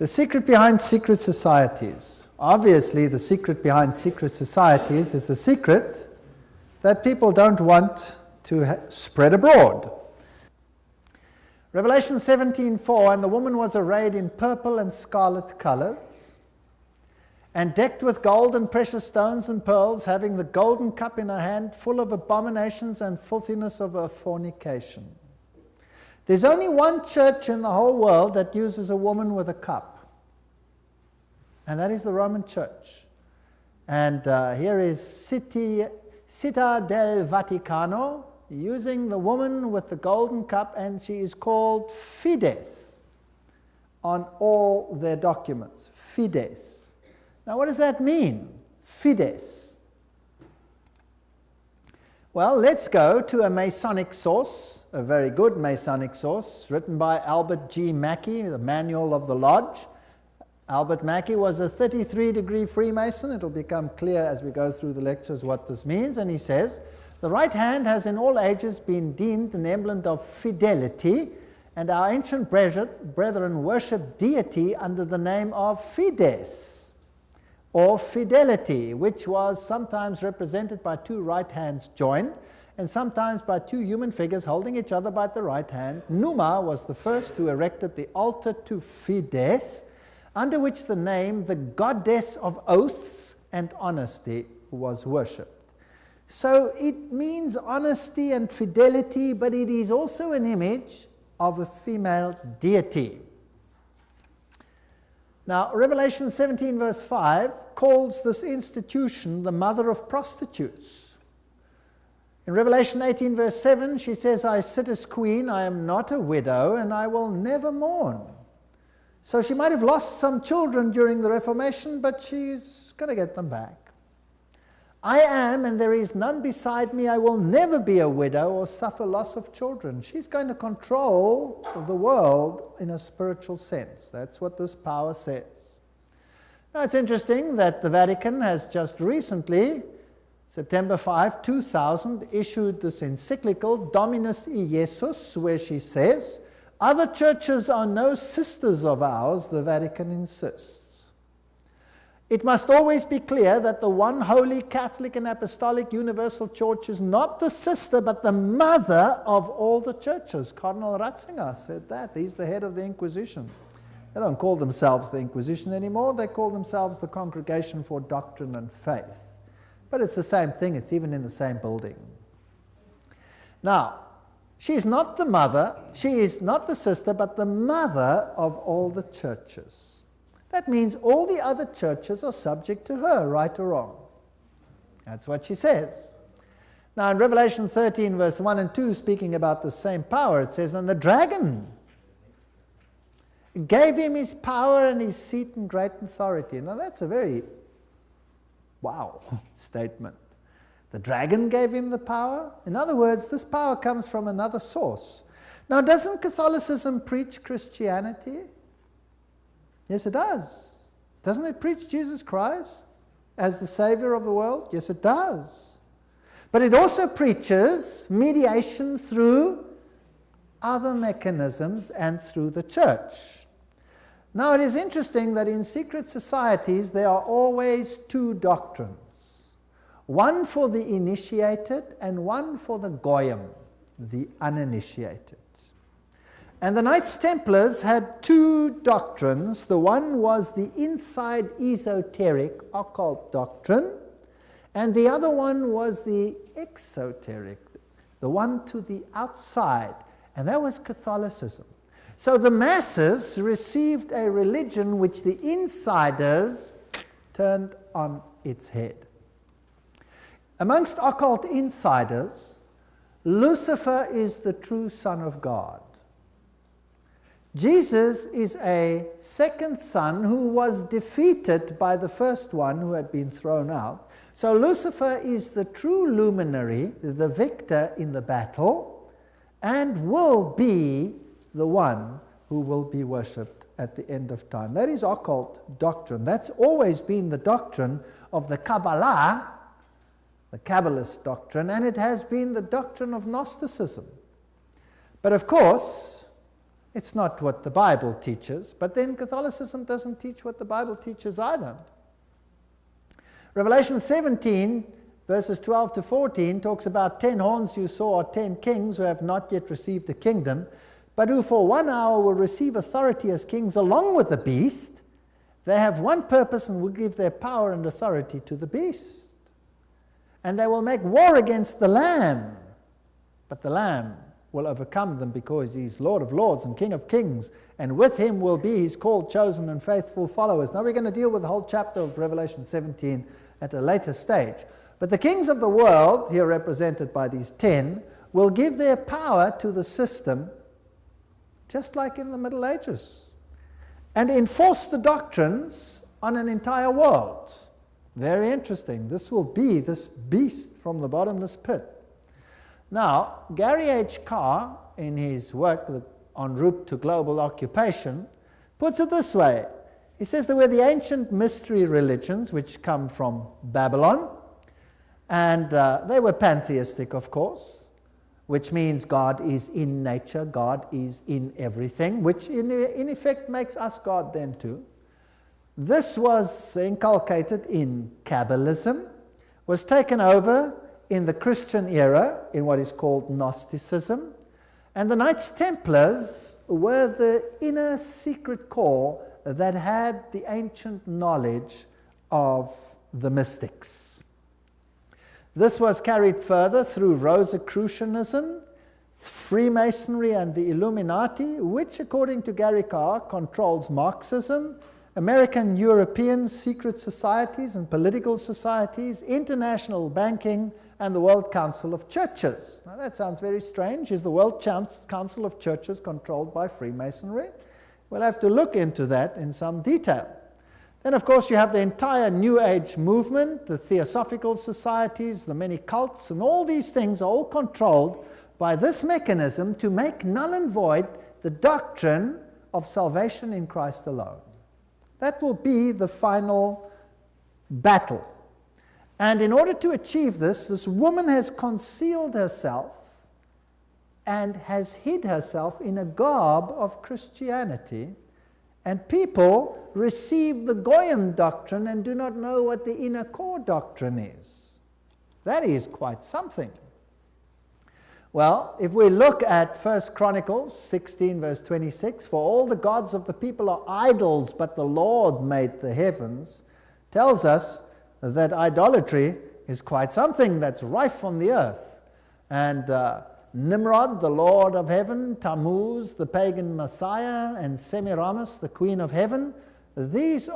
The secret behind secret societies. Obviously, the secret behind secret societies is a secret that people don't want to spread abroad. Revelation 17:4, and the woman was arrayed in purple and scarlet colors, and decked with gold and precious stones and pearls, having the golden cup in her hand, full of abominations and filthiness of her fornication. There's only one church in the whole world that uses a woman with a cup, and that is the Roman Church. And here is Città del Vaticano, using the woman with the golden cup, and she is called Fides on all their documents. Fides. Now, what does that mean? Fides. Well, let's go to a Masonic source, a very good Masonic source, written by Albert G. Mackey, the Manual of the Lodge. Albert Mackey was a 33-degree Freemason. It'll become clear as we go through the lectures what this means. And he says, the right hand has in all ages been deemed an emblem of fidelity, and our ancient brethren worship deity under the name of Fides, or fidelity, which was sometimes represented by two right hands joined, and sometimes by two human figures holding each other by the right hand. Numa was the first who erected the altar to Fides, under which the name, the goddess of oaths and honesty, was worshipped. So it means honesty and fidelity, but it is also an image of a female deity. Now, Revelation 17 verse 5 calls this institution the mother of prostitutes. In Revelation 18 verse 7, she says, I sit as queen, I am not a widow, and I will never mourn. So she might have lost some children during the Reformation, but she's going to get them back. I am, and there is none beside me. I will never be a widow or suffer loss of children. She's going to control the world in a spiritual sense. That's what this power says. Now, it's interesting that the Vatican has just recently, September 5, 2000, issued this encyclical, Dominus Iesus, where she says, other churches are no sisters of ours, the Vatican insists. It must always be clear that the one holy Catholic and Apostolic Universal Church is not the sister, but the mother of all the churches. Cardinal Ratzinger said that. He's the head of the Inquisition. They don't call themselves the Inquisition anymore. They call themselves the Congregation for Doctrine and Faith. But it's the same thing. It's even in the same building. Now, she is not the mother, she is not the sister, but the mother of all the churches. That means all the other churches are subject to her, right or wrong. That's what she says. Now in Revelation 13 verse 1 and 2, speaking about the same power, it says, and the dragon gave him his power and his seat and great authority. Now that's a very, wow, statement. The dragon gave him the power. In other words, this power comes from another source. Now, doesn't Catholicism preach Christianity? Yes, it does. Doesn't it preach Jesus Christ as the Savior of the world? Yes, it does. But it also preaches mediation through other mechanisms and through the church. Now, it is interesting that in secret societies there are always two doctrines. One for the initiated and one for the goyim, the uninitiated. And the Knights Templars had two doctrines. The one was the inside esoteric occult doctrine, and the other one was the exoteric, the one to the outside, and that was Catholicism. So the masses received a religion which the insiders turned on its head. Amongst occult insiders, Lucifer is the true Son of God. Jesus is a second son who was defeated by the first one who had been thrown out. So Lucifer is the true luminary, the victor in the battle, and will be the one who will be worshipped at the end of time. That is occult doctrine. That's always been the doctrine of the Kabbalah, the Kabbalist doctrine, and it has been the doctrine of Gnosticism. But of course, It's not what the Bible teaches, but then Catholicism doesn't teach what the Bible teaches either. Revelation 17, verses 12 to 14, talks about 10 horns you saw are 10 kings who have not yet received a kingdom, but who for 1 hour will receive authority as kings along with the beast. They have one purpose and will give their power and authority to the beast. And they will make war against the Lamb, but the Lamb will overcome them because he's Lord of lords and King of kings, and with him will be his called, chosen, and faithful followers. Now we're going to deal with the whole chapter of Revelation 17 at a later stage. But the kings of the world, here represented by these 10, will give their power to the system, just like in the Middle Ages, and enforce the doctrines on an entire world. Very interesting. This will be this beast from the bottomless pit. Now, Gary H. Carr, in his work En route to global occupation, puts it this way. He says there were the ancient mystery religions which come from Babylon, and they were pantheistic, of course, which means God is in nature, God is in everything, which in effect makes us God then too. This was inculcated in Kabbalism, was taken over in the Christian era in what is called Gnosticism, and the Knights Templars were the inner secret core that had the ancient knowledge of the mystics. This was carried further through Rosicrucianism, Freemasonry, and the Illuminati, which, according to Gary Carr, controls Marxism, American European secret societies and political societies, international banking, and the World Council of Churches. Now that sounds very strange. Is the World Council of Churches controlled by Freemasonry? We'll have to look into that in some detail. Then, of course, you have the entire New Age movement, the Theosophical societies, the many cults, and all these things are all controlled by this mechanism to make null and void the doctrine of salvation in Christ alone. That will be the final battle. And in order to achieve this, this woman has concealed herself and has hid herself in a garb of Christianity, and people receive the Goyim doctrine and do not know what the inner core doctrine is. That is quite something. Well, if we look at 1 Chronicles 16, verse 26, for all the gods of the people are idols, but the Lord made the heavens, tells us that idolatry is quite something that's rife on the earth. And Nimrod, the Lord of heaven, Tammuz, the pagan Messiah, and Semiramis, the Queen of heaven, these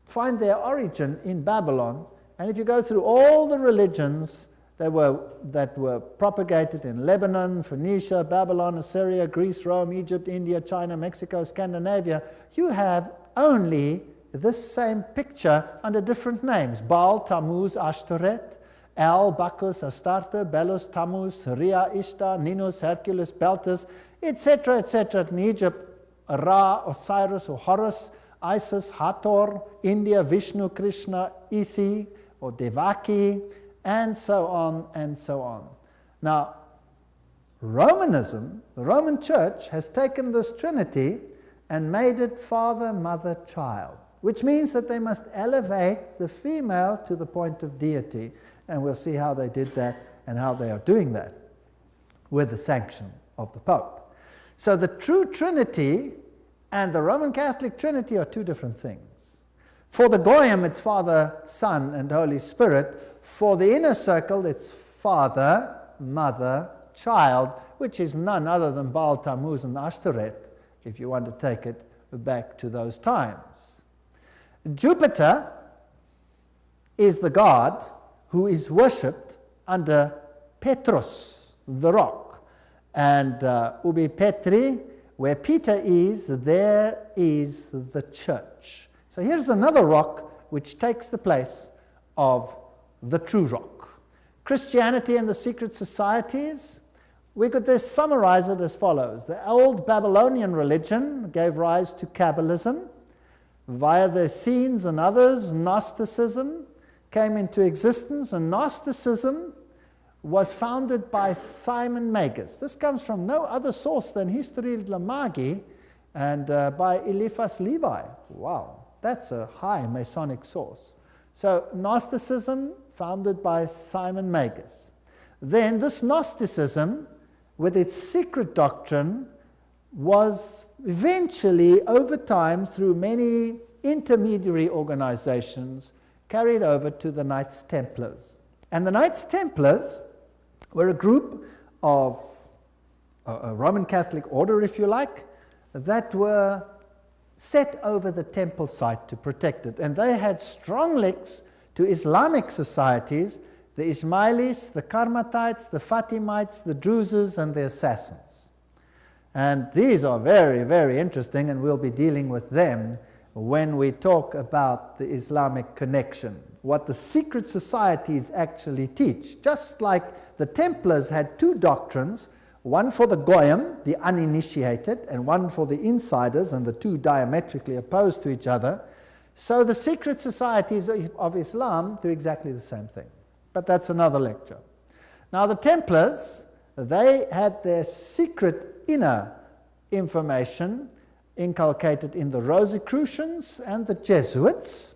find their origin in Babylon. And if you go through all the religions that were propagated in Lebanon, Phoenicia, Babylon, Assyria, Greece, Rome, Egypt, India, China, Mexico, Scandinavia, you have only this same picture under different names: Baal, Tammuz, Ashtoreth, El, Bacchus, Astarte, Belus, Tammuz, Rhea, Ishtar, Ninus, Hercules, Beltis, etc., etc. In Egypt, Ra, Osiris or Horus, Isis, Hathor, India, Vishnu, Krishna, Isi or Devaki, and so on and so on. Now, Romanism, the Roman Church, has taken this Trinity and made it Father, Mother, Child, which means that they must elevate the female to the point of deity. And we'll see how they did that and how they are doing that with the sanction of the Pope. So the true Trinity and the Roman Catholic Trinity are two different things. For the Goyim, it's Father, Son, and Holy Spirit. For the inner circle, it's Father, Mother, Child, which is none other than Baal, Tammuz, and Ashtoreth, if you want to take it back to those times. Jupiter is the god who is worshipped under Petrus, the rock. And Ubi Petri, where Peter is, there is the church. So here's another rock which takes the place of the true rock. Christianity and the secret societies, we could just summarize it as follows. The old Babylonian religion gave rise to Kabbalism. Via the Essenes and others, Gnosticism came into existence, and Gnosticism was founded by Simon Magus. This comes from no other source than History de la Magie and by Eliphas Levi. Wow, that's a high Masonic source. So Gnosticism, founded by Simon Magus. Then this Gnosticism, with its secret doctrine, was eventually, over time, through many intermediary organizations, carried over to the Knights Templars. And the Knights Templars were a group of a Roman Catholic order, if you like, that were set over the temple site to protect it. And they had strong links to Islamic societies, the Ismailis, the Karmatites, the Fatimites, the Druzes, and the Assassins. And these are very, very interesting, and we'll be dealing with them when we talk about the Islamic connection, what the secret societies actually teach. Just like the Templars had two doctrines, one for the Goyim, the uninitiated, and one for the insiders, and the two diametrically opposed to each other, so the secret societies of Islam do exactly the same thing. But that's another lecture. Now the Templars, they had their secret inner information inculcated in the Rosicrucians and the Jesuits.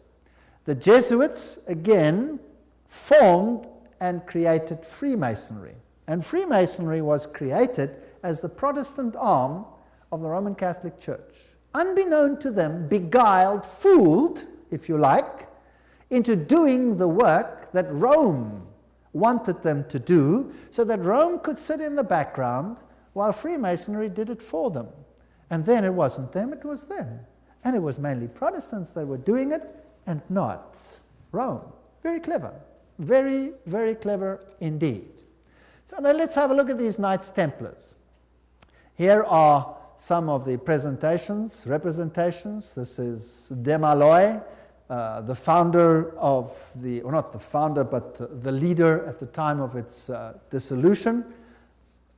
The Jesuits, again, formed and created Freemasonry. And Freemasonry was created as the Protestant arm of the Roman Catholic Church. Unbeknown to them, beguiled, fooled, if you like, into doing the work that Rome wanted them to do, so that Rome could sit in the background while Freemasonry did it for them. And then it wasn't them, it was them. And it was mainly Protestants that were doing it, and not Rome. Very clever. Very, very clever indeed. So now let's have a look at these Knights Templars. Here are some of the representations. This is Desmaloy, the founder of the, or not the founder, but the leader at the time of its dissolution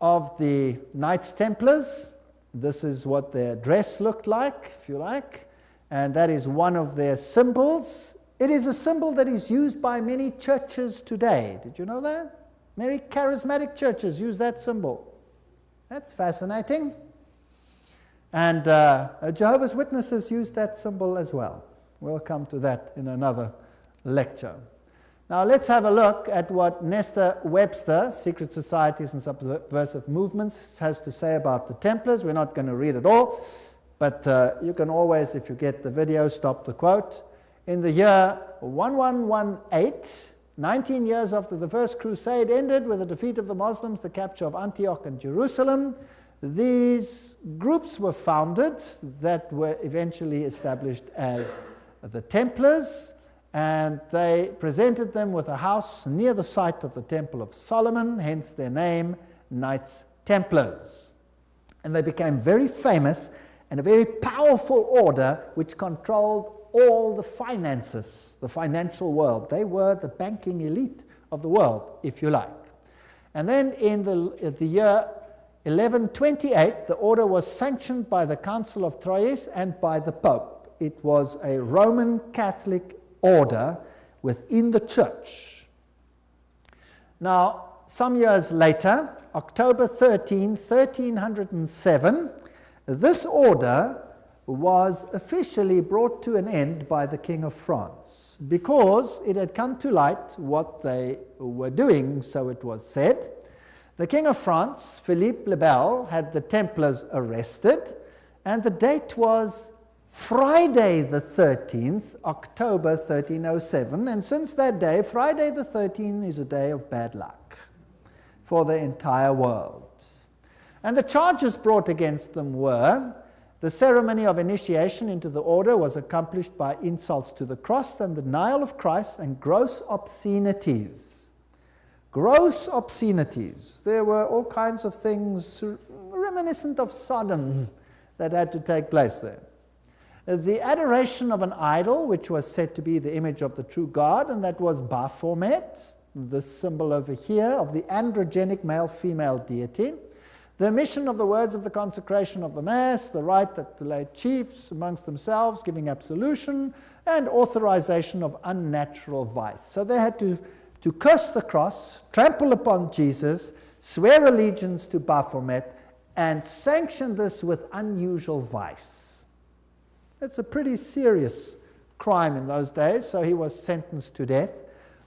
of the Knights Templars. This is what their dress looked like, if you like, and that is one of their symbols. It is a symbol that is used by many churches today. Did you know that? Many charismatic churches use that symbol. That's fascinating. And Jehovah's Witnesses use that symbol as well. We'll come to that in another lecture. Now let's have a look at what Nestor Webster, Secret Societies and Subversive Movements, has to say about the Templars. We're not going to read it all, but you can always, if you get the video, stop the quote. In the year 1118, 19 years after the First Crusade ended with the defeat of the Muslims, the capture of Antioch and Jerusalem, these groups were founded that were eventually established as the Templars, and they presented them with a house near the site of the Temple of Solomon, hence their name, Knights Templars. And they became very famous and a very powerful order which controlled all the finances, the financial world. They were the banking elite of the world, if you like. And then in the year 1128, the order was sanctioned by the Council of Troyes and by the Pope. It was a Roman Catholic order within the church. Now, some years later, October 13, 1307, this order was officially brought to an end by the King of France because it had come to light what they were doing, so it was said. The King of France, Philippe le Bel, had the Templars arrested, and the date was Friday the 13th, October 1307, and since that day, Friday the 13th is a day of bad luck for the entire world. And the charges brought against them were: the ceremony of initiation into the order was accomplished by insults to the cross and the denial of Christ and gross obscenities. Gross obscenities. There were all kinds of things reminiscent of Sodom that had to take place there. The adoration of an idol, which was said to be the image of the true God, and that was Baphomet, this symbol over here of the androgenic male-female deity. The omission of the words of the consecration of the Mass, the right that to lay chiefs amongst themselves, giving absolution, and authorization of unnatural vice. So they had to to curse the cross, trample upon Jesus, swear allegiance to Baphomet, and sanction this with unusual vice. That's a pretty serious crime in those days, so he was sentenced to death.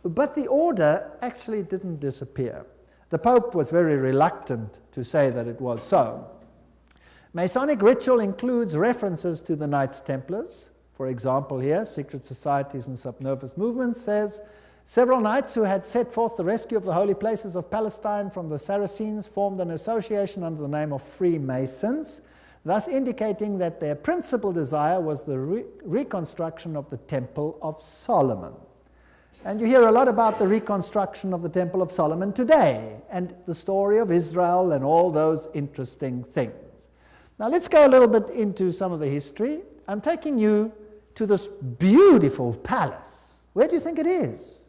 But the order actually didn't disappear. The Pope was very reluctant to say that it was so. Masonic ritual includes references to the Knights Templars. For example here, Secret Societies and Subnervous Movements says, several knights who had set forth the rescue of the holy places of Palestine from the Saracens formed an association under the name of Freemasons, thus indicating that their principal desire was the reconstruction of the Temple of Solomon. And you hear a lot about the reconstruction of the Temple of Solomon today, and the story of Israel and all those interesting things. Now let's go a little bit into some of the history. I'm taking you to this beautiful palace. Where do you think it is?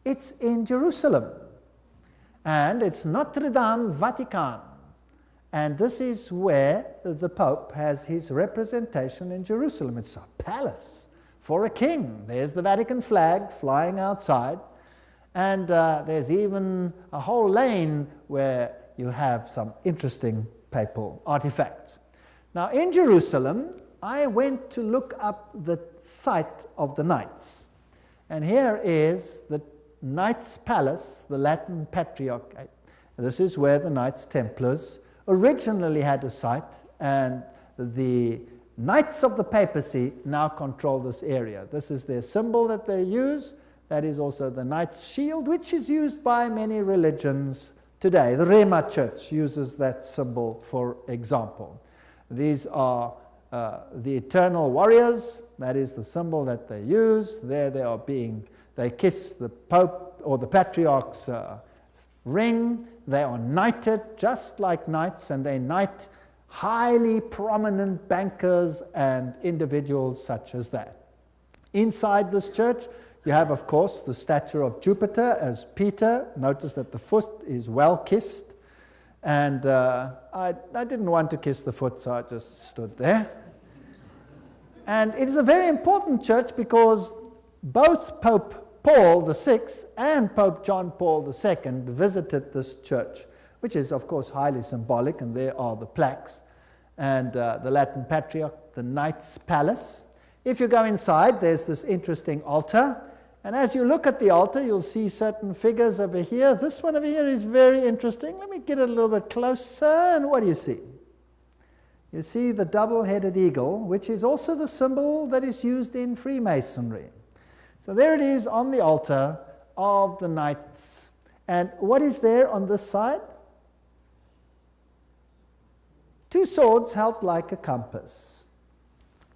It's in Jerusalem, and it's Notre Dame Vatican. And this is where the Pope has his representation in Jerusalem. It's a palace for a king. There's the Vatican flag flying outside, and there's even a whole lane where you have some interesting papal artifacts. Now in Jerusalem, I went to look up the site of the Knights, and here is the Knights Palace, the Latin Patriarchate. This is where the Knights Templars originally had a site, and the Knights of the Papacy now control this area. This is their symbol that they use. That is also the Knight's shield, which is used by many religions today. The Rema Church uses that symbol, for example. These are the eternal warriors. That is the symbol that they use. There they are they kiss the Pope or the Patriarch's ring. They are knighted just like knights, and they knight highly prominent bankers and individuals such as that. Inside this church, you have, of course, the statue of Jupiter as Peter. Notice that the foot is well kissed. And I didn't want to kiss the foot, so I just stood there. And it is a very important church because both Pope Paul VI and Pope John Paul II visited this church, which is, of course, highly symbolic, and there are the plaques. And the Latin Patriarch, the Knights Palace. If you go inside, there's this interesting altar. And as you look at the altar, you'll see certain figures over here. This one over here is very interesting. Let me get it a little bit closer, and what do you see? You see the double-headed eagle, which is also the symbol that is used in Freemasonry. So there it is on the altar of the Knights. And what is there on this side? Two swords held like a compass.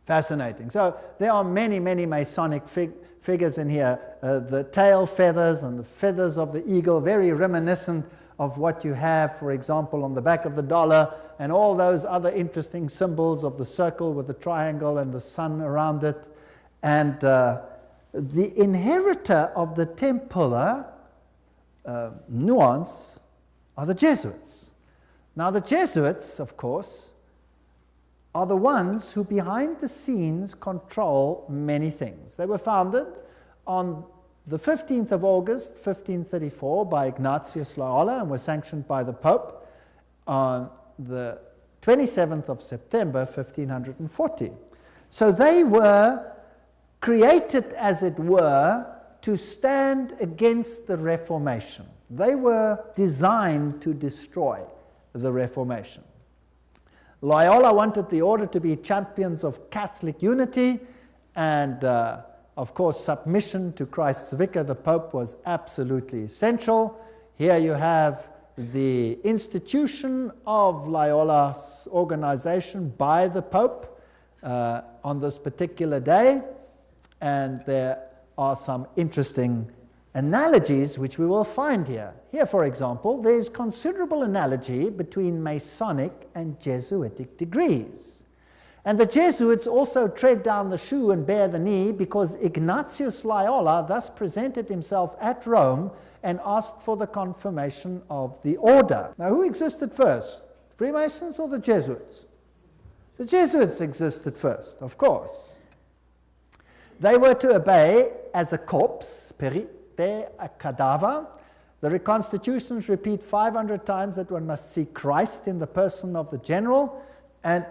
Fascinating. So there are many, many Masonic figures in here. The tail feathers and the feathers of the eagle, very reminiscent of what you have, for example, on the back of the dollar, and all those other interesting symbols of the circle with the triangle and the sun around it. And the inheritor of the Templar nuance are the Jesuits. Now the Jesuits, of course, are the ones who behind the scenes control many things. They were founded on the 15th of August, 1534 by Ignatius Loyola and were sanctioned by the Pope on the 27th of September, 1540. So they were created, as it were, to stand against the Reformation. They were designed to destroy the Reformation. Loyola wanted the order to be champions of Catholic unity, and of course submission to Christ's vicar, the Pope, was absolutely essential. Here you have the institution of Loyola's organization by the Pope on this particular day, and there are some interesting analogies which we will find here. Here, for example, there is considerable analogy between Masonic and Jesuitic degrees. And the Jesuits also tread down the shoe and bear the knee because Ignatius Loyola thus presented himself at Rome and asked for the confirmation of the order. Now, who existed first? Freemasons or the Jesuits? The Jesuits existed first, of course. They were to obey as a corps, there a cadaver. The reconstitutions repeat 500 times that one must see Christ in the person of the general, and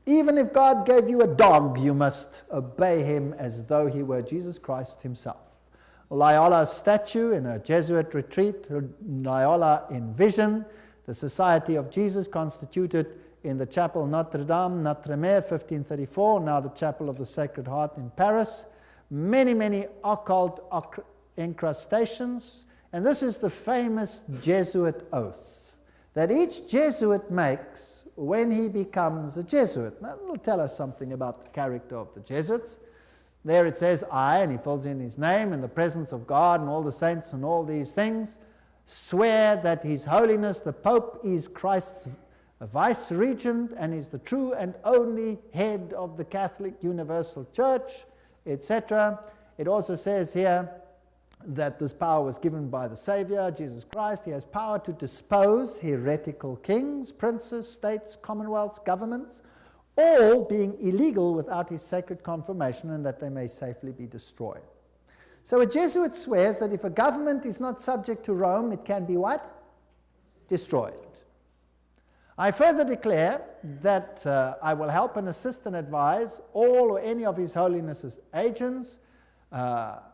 even if God gave you a dog, you must obey him as though he were Jesus Christ himself. Loyola's statue in a Jesuit retreat, Loyola in vision, the Society of Jesus constituted in the Chapel Notre Dame, Notre-Dame, 1534, now the Chapel of the Sacred Heart in Paris. Many, many occult incrustations, and this is the famous Jesuit oath that each Jesuit makes when he becomes a Jesuit. Now, it'll tell us something about the character of the Jesuits. There it says, I, and he fills in his name, in the presence of God and all the saints and all these things, swear that His Holiness the Pope is Christ's vice-regent and is the true and only head of the Catholic Universal Church, etc. It also says here that this power was given by the Savior, Jesus Christ. He has power to dispose heretical kings, princes, states, commonwealths, governments, all being illegal without his sacred confirmation, and that they may safely be destroyed. So a Jesuit swears that if a government is not subject to Rome, it can be what? Destroyed. I further declare that I will help and assist and advise all or any of His Holiness's agents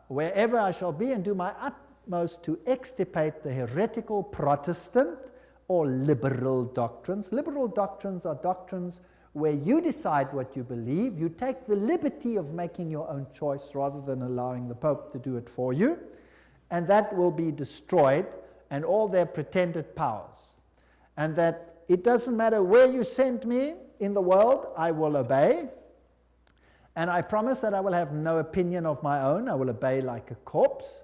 wherever I shall be, and do my utmost to extirpate the heretical Protestant or liberal doctrines. Liberal doctrines are doctrines where you decide what you believe. You take the liberty of making your own choice rather than allowing the Pope to do it for you. And that will be destroyed, and all their pretended powers. And that it doesn't matter where you send me in the world, I will obey. And I promise that I will have no opinion of my own. I will obey like a corpse.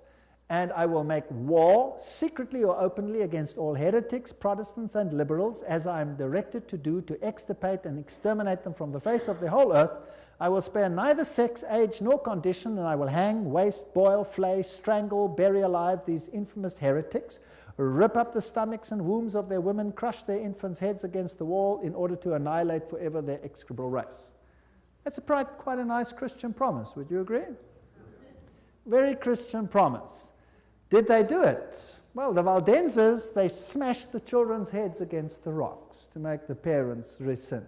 And I will make war, secretly or openly, against all heretics, Protestants, and liberals, as I am directed to do, to extirpate and exterminate them from the face of the whole earth. I will spare neither sex, age, nor condition, and I will hang, waste, boil, flay, strangle, bury alive these infamous heretics, rip up the stomachs and wombs of their women, crush their infants' heads against the wall in order to annihilate forever their execrable race. That's quite a nice Christian promise, would you agree? Very Christian promise. Did they do it? Well, the Waldenses, they smashed the children's heads against the rocks to make the parents rescind.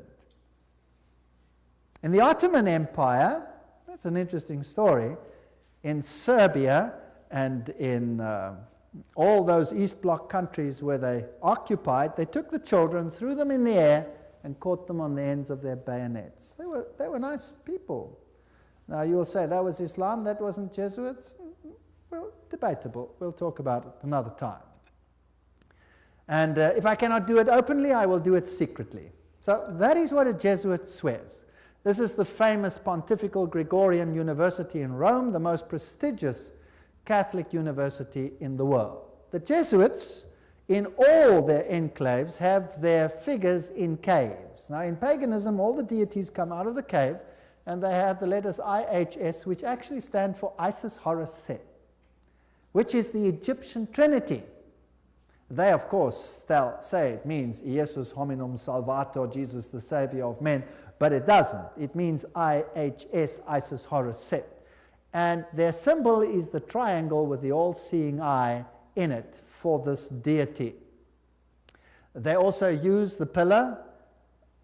In the Ottoman Empire, that's an interesting story, in Serbia and in all those East Bloc countries where they occupied, they took the children, threw them in the air, and caught them on the ends of their bayonets. They were nice people. Now you'll say that was Islam, that wasn't Jesuits. Well, debatable. We'll talk about it another time. And if I cannot do it openly, I will do it secretly. So that is what a Jesuit swears. This is the famous Pontifical Gregorian University in Rome, the most prestigious Catholic university in the world. The Jesuits, in all their enclaves, have their figures in caves. Now, in paganism, all the deities come out of the cave, and they have the letters IHS, which actually stand for Isis, Horus, Set, which is the Egyptian Trinity. They, of course, say it means Iesus hominum salvator, Jesus the Savior of men, but it doesn't. It means IHS, Isis, Horus, Set. And their symbol is the triangle with the all-seeing eye in it for this deity. They also use the pillar,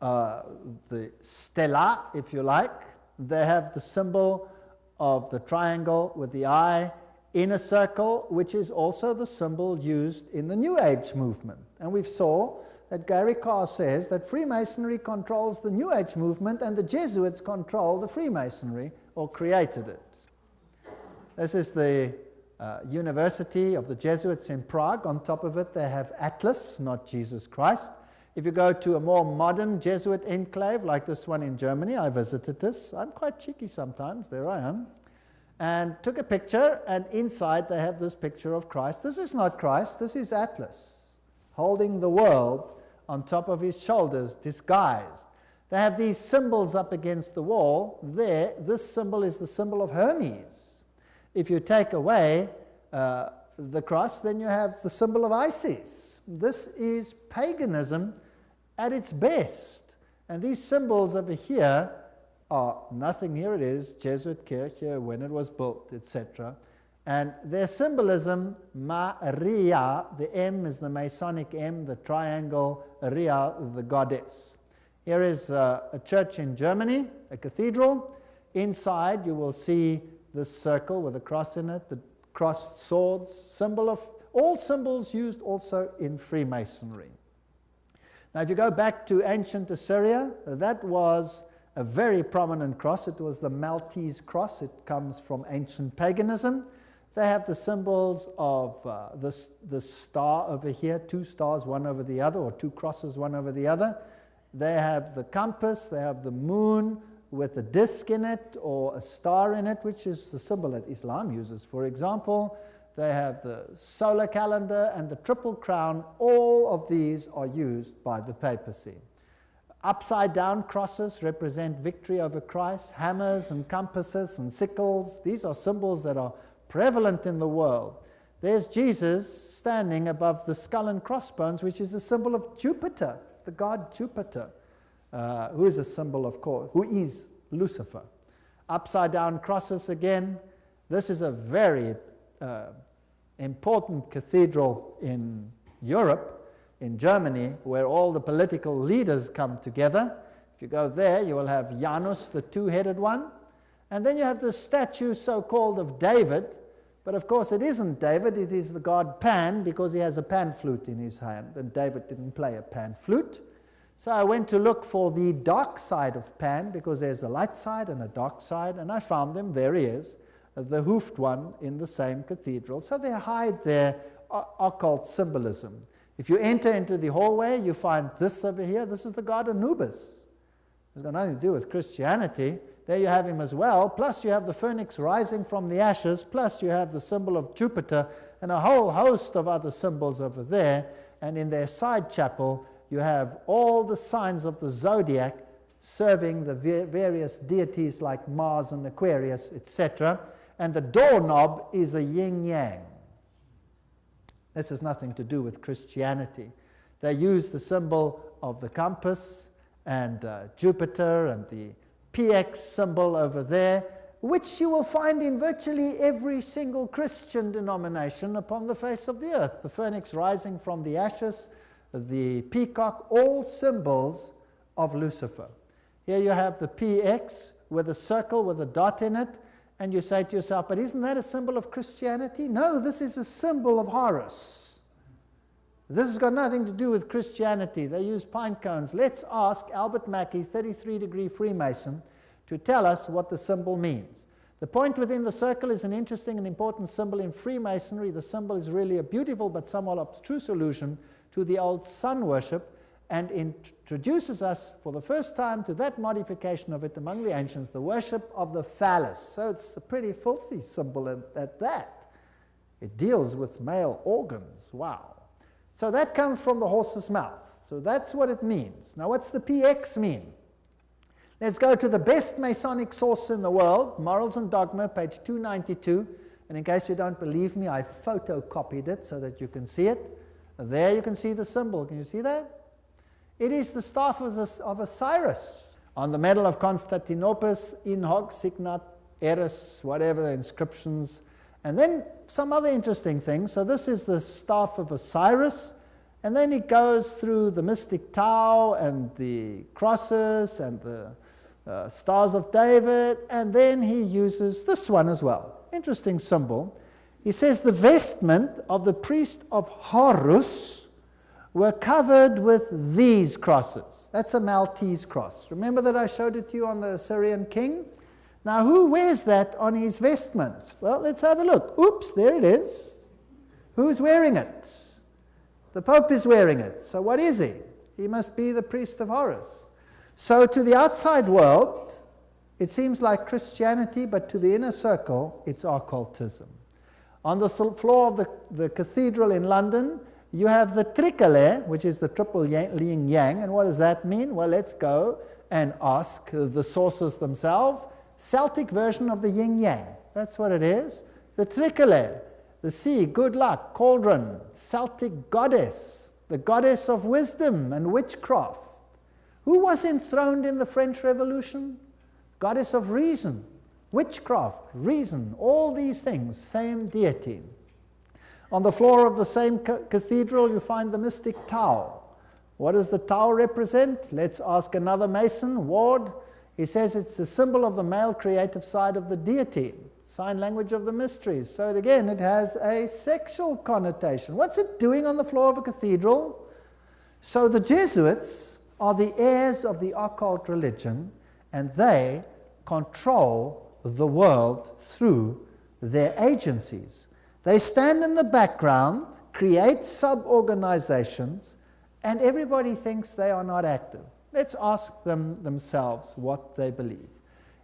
the stela, if you like. They have the symbol of the triangle with the eye in a circle, which is also the symbol used in the New Age movement. And we saw that Gary Carr says that Freemasonry controls the New Age movement and the Jesuits control the Freemasonry, or created it. This is the University of the Jesuits in Prague. On top of it, they have Atlas, not Jesus Christ. If you go to a more modern Jesuit enclave, like this one in Germany, I visited this. I'm quite cheeky sometimes. There I am. And took a picture, and inside they have this picture of Christ. This is not Christ. This is Atlas, holding the world on top of his shoulders, disguised. They have these symbols up against the wall. There, this symbol is the symbol of Hermes. If you take away the cross, then you have the symbol of Isis. This is paganism at its best. And these symbols over here are nothing. Here it is, Jesuit Kirche, when it was built, etc. And their symbolism, Maria, the M is the Masonic M, the triangle, Ria, the goddess. Here is a church in Germany, a cathedral. Inside you will see this circle with a cross in it, the crossed swords, symbol of all symbols used also in Freemasonry. Now if you go back to ancient Assyria, that was a very prominent cross. It was the Maltese cross. It comes from ancient paganism. They have the symbols of the star over here, two stars one over the other, or two crosses one over the other. They have the compass, they have the moon with a disc in it or a star in it, which is the symbol that Islam uses, for example. They have the solar calendar and the triple crown. All of these are used by the papacy. Upside down crosses represent victory over Christ. Hammers and compasses and sickles, these are symbols that are prevalent in the world. There's Jesus standing above the skull and crossbones, which is a symbol of Jupiter, the god Jupiter, who is a symbol, of course, who is Lucifer. Upside down crosses again. This is a very important cathedral in Europe, in Germany, where all the political leaders come together. If you go there, you will have Janus, the two-headed one, and then you have the statue so-called of David, but of course it isn't David, it is the god Pan, because he has a pan flute in his hand, and David didn't play a pan flute. So I went to look for the dark side of Pan, because there's a light side and a dark side, and I found him. There he is, the hoofed one in the same cathedral. So they hide their occult symbolism. If you enter into the hallway, you find this over here. This is the god Anubis. It's got nothing to do with Christianity. There you have him as well. Plus you have the phoenix rising from the ashes. Plus you have the symbol of Jupiter and a whole host of other symbols over there. And in their side chapel, you have all the signs of the zodiac serving the various deities like Mars and Aquarius, etc. And the doorknob is a yin-yang. This has nothing to do with Christianity. They use the symbol of the compass and Jupiter and the PX symbol over there, which you will find in virtually every single Christian denomination upon the face of the earth. The phoenix rising from the ashes, the peacock, all symbols of Lucifer. Here you have the PX with a circle with a dot in it, and you say to yourself, but isn't that a symbol of Christianity? No, this is a symbol of Horus. This has got nothing to do with Christianity. They use pine cones. Let's ask Albert Mackey, 33-degree Freemason, to tell us what the symbol means. The point within the circle is an interesting and important symbol in Freemasonry. The symbol is really a beautiful but somewhat abstruse allusion to the old sun worship, and introduces us for the first time to that modification of it among the ancients, the worship of the phallus. So it's a pretty filthy symbol at that. It deals with male organs. Wow. So that comes from the horse's mouth. So that's what it means. Now what's the PX mean? Let's go to the best Masonic source in the world, Morals and Dogma, page 292. And in case you don't believe me, I photocopied it so that you can see it. There you can see the symbol. Can you see that? It is the staff of Osiris. On the medal of Constantinople, in hoc signat eris, whatever the inscriptions. And then some other interesting things. So this is the staff of Osiris. And then it goes through the mystic Tau and the crosses and the stars of David. And then he uses this one as well. Interesting symbol. He says the vestment of the priest of Horus were covered with these crosses. That's a Maltese cross. Remember that I showed it to you on the Assyrian king? Now who wears that on his vestments? Well, let's have a look. Oops, there it is. Who's wearing it? The Pope is wearing it. So what is he? He must be the priest of Horus. So to the outside world, it seems like Christianity, but to the inner circle, it's occultism. On the floor of the cathedral in London, you have the tricolour, which is the triple yin-yang. And what does that mean? Well, let's go and ask the sources themselves. Celtic version of the yin-yang. That's what it is. The tricolour, the sea, good luck, cauldron, Celtic goddess, the goddess of wisdom and witchcraft. Who was enthroned in the French Revolution? Goddess of reason. witchcraft, reason, all these things, same deity. On the floor of the same cathedral, you find the mystic Tau. What does the Tau represent? Let's ask another Mason, Ward. He says it's a symbol of the male creative side of the deity, sign language of the mysteries. So again, it has a sexual connotation. What's it doing on the floor of a cathedral? So the Jesuits are the heirs of the occult religion, and they control the world through their agencies. They stand in the background, create sub-organizations, and everybody thinks they are not active. Let's ask them themselves what they believe.